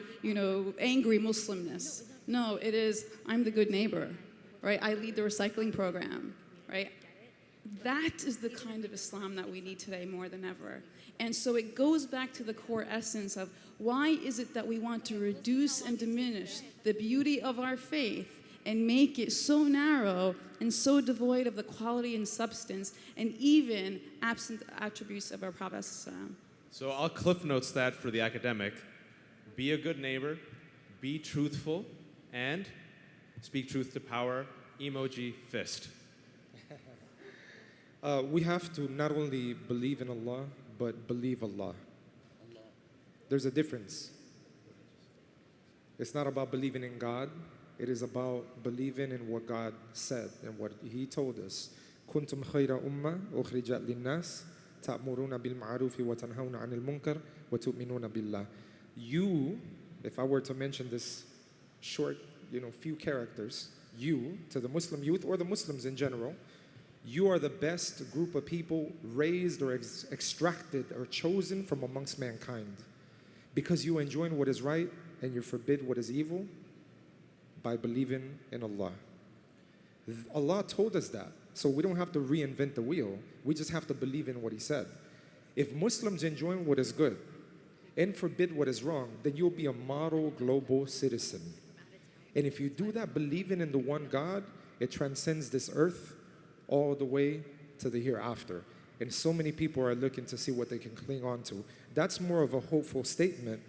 angry Muslimness. No, it is, I'm the good neighbor, right? I lead the recycling program, right? That is the kind of Islam that we need today more than ever. And so it goes back to the core essence of why is it that we want to reduce and diminish the beauty of our faith and make it so narrow and so devoid of the quality and substance and even absent attributes of our Prophet. So I'll cliff notes that for the academic. Be a good neighbor, be truthful, and speak truth to power, emoji fist. We have to not only believe in Allah, but believe Allah. There's a difference. It's not about believing in God. It is about believing in what God said and what He told us. كنتم خير أمة أخرجت للناس تأمرون بالمعروف وتنهون عن المنكر وتؤمنون بالله. You, if I were to mention this short, few characters, you, to the Muslim youth or the Muslims in general, you are the best group of people raised or extracted or chosen from amongst mankind because you enjoin what is right and you forbid what is evil by believing in Allah. Allah told us that, so we don't have to reinvent the wheel. We just have to believe in what He said. If Muslims enjoin what is good and forbid what is wrong, then you'll be a model global citizen. And if you do that, believing in the one God, it transcends this earth all the way to the hereafter. And so many people are looking to see what they can cling on to. That's more of a hopeful statement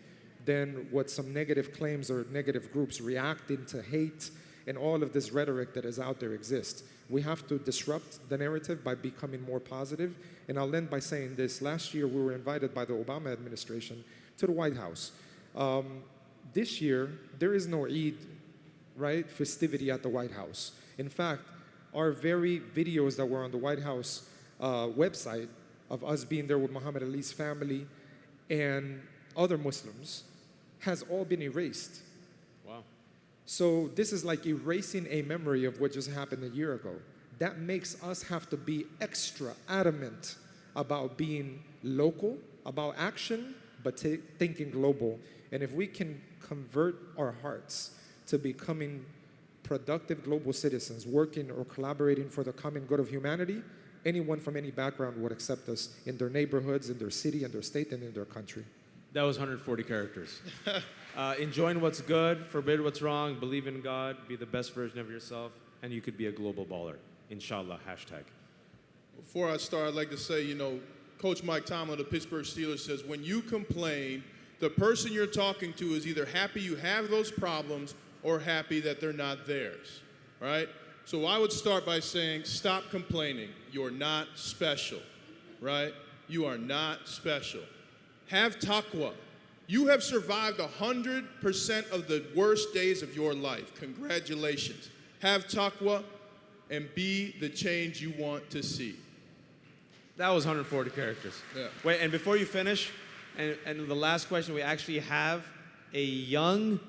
than what some negative claims or negative groups reacting to hate and all of this rhetoric that is out there exists. We have to disrupt the narrative by becoming more positive. And I'll end by saying this. Last year, we were invited by the Obama administration to the White House. This year, there is no Eid, right, festivity at the White House. In fact, our very videos that were on the White House website of us being there with Muhammad Ali's family and other Muslims has all been erased. Wow. So this is like erasing a memory of what just happened a year ago. That makes us have to be extra adamant about being local, about action, but thinking global. And if we can convert our hearts to becoming productive global citizens, working or collaborating for the common good of humanity, anyone from any background would accept us in their neighborhoods, in their city, in their state, and in their country. That was 140 characters. Enjoin what's good, forbid what's wrong, believe in God, be the best version of yourself, and you could be a global baller. Inshallah, hashtag. Before I start, I'd like to say, Coach Mike Tomlin of the Pittsburgh Steelers says, when you complain, the person you're talking to is either happy you have those problems or happy that they're not theirs, right? So I would start by saying, stop complaining. You're not special, right? You are not special. Have taqwa. You have survived 100% of the worst days of your life. Congratulations. Have taqwa and be the change you want to see. That was 140 characters. Yeah. Wait, and before you finish, and the last question, we actually have a young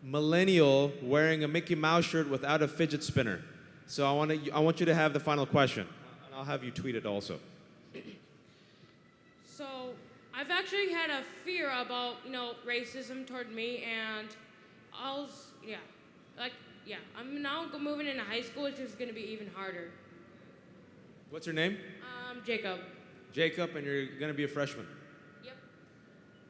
millennial wearing a Mickey Mouse shirt without a fidget spinner. So I want you to have the final question, and I'll have you tweet it also. So I've actually had a fear about, racism toward me, and Like, yeah, I'm now moving into high school, which is going to be even harder. What's your name? Jacob. Jacob, and you're going to be a freshman. Yep.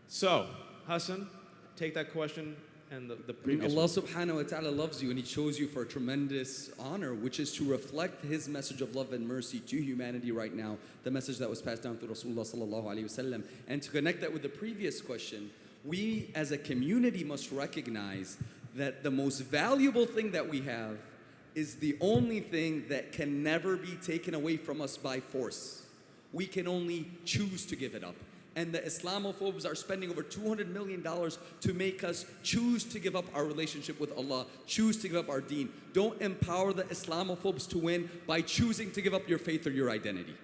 So, Hassan, take that question and the previous Allah one. subhanahu wa ta'ala loves you and He chose you for a tremendous honor, which is to reflect His message of love and mercy to humanity right now, the message that was passed down through Rasulullah sallallahu alaihi wasallam. And to connect that with the previous question, we as a community must recognize that the most valuable thing that we have is the only thing that can never be taken away from us by force. We can only choose to give it up. And the Islamophobes are spending over $200 million to make us choose to give up our relationship with Allah, choose to give up our deen. Don't empower the Islamophobes to win by choosing to give up your faith or your identity.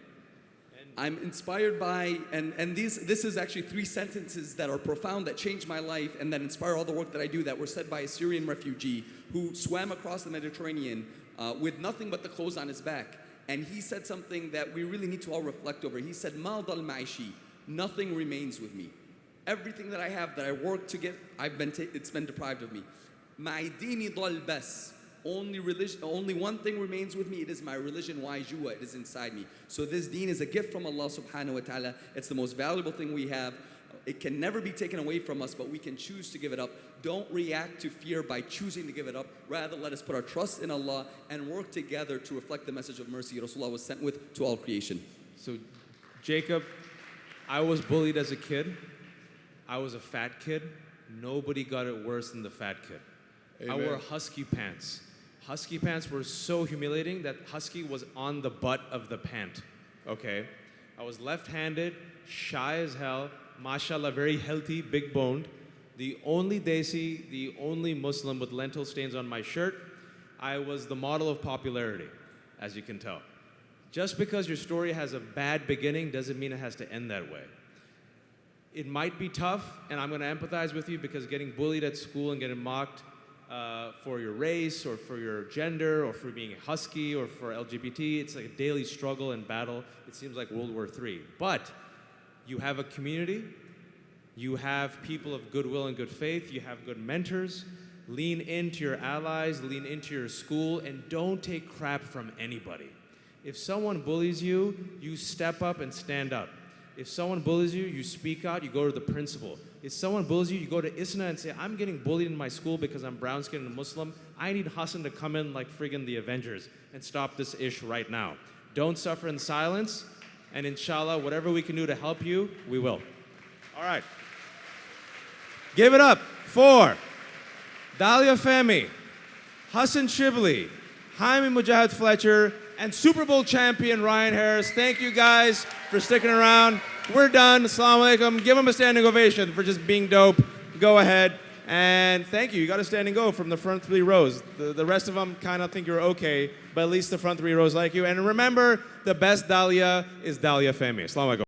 I'm inspired by, and this is actually 3 sentences that are profound, that changed my life, and that inspire all the work that I do, that were said by a Syrian refugee who swam across the Mediterranean with nothing but the clothes on his back. And he said something that we really need to all reflect over. He said, "Ma dal ma'ishi," nothing remains with me. Everything that I have, that I work to get, it's been deprived of me. "Ma'i dini dal bas." Only one thing remains with me. It is my religion, wajua. It is inside me. So this deen is a gift from Allah subhanahu wa ta'ala. It's the most valuable thing we have. It can never be taken away from us, but we can choose to give it up. Don't react to fear by choosing to give it up. Rather, let us put our trust in Allah and work together to reflect the message of mercy Rasulullah was sent with to all creation. So, Jacob, I was bullied as a kid. I was a fat kid. Nobody got it worse than the fat kid. Amen. I wore husky pants. Husky pants were so humiliating that husky was on the butt of the pant, okay? I was left-handed, shy as hell, mashallah, very healthy, big-boned. The only Desi, the only Muslim with lentil stains on my shirt. I was the model of popularity, as you can tell. Just because your story has a bad beginning doesn't mean it has to end that way. It might be tough, and I'm gonna empathize with you because getting bullied at school and getting mocked for your race or for your gender or for being a husky or for LGBT, it's like a daily struggle and battle. It seems like World War III. But you have a community, you have people of goodwill and good faith, you have good mentors. Lean into your allies, lean into your school, and don't take crap from anybody. If someone bullies you, you step up and stand up. If someone bullies you, you speak out, you go to the principal. If someone bullies you, you go to ISNA and say, I'm getting bullied in my school because I'm brown-skinned and Muslim. I need Hassan to come in like friggin' the Avengers and stop this ish right now. Don't suffer in silence, and inshallah, whatever we can do to help you, we will. All right. Give it up for Dalia Femi, Hassan Shibly, Jaime Mujahid Fletcher, and Super Bowl champion Ryan Harris. Thank you guys for sticking around. We're done. Assalamu alaikum. Give them a standing ovation for just being dope. Go ahead. And thank you. You got a standing go from the front 3 rows. The rest of them kind of think you're okay, but at least the front 3 rows like you. And remember, the best Dalia is Dalia Femi. Assalamu alaikum.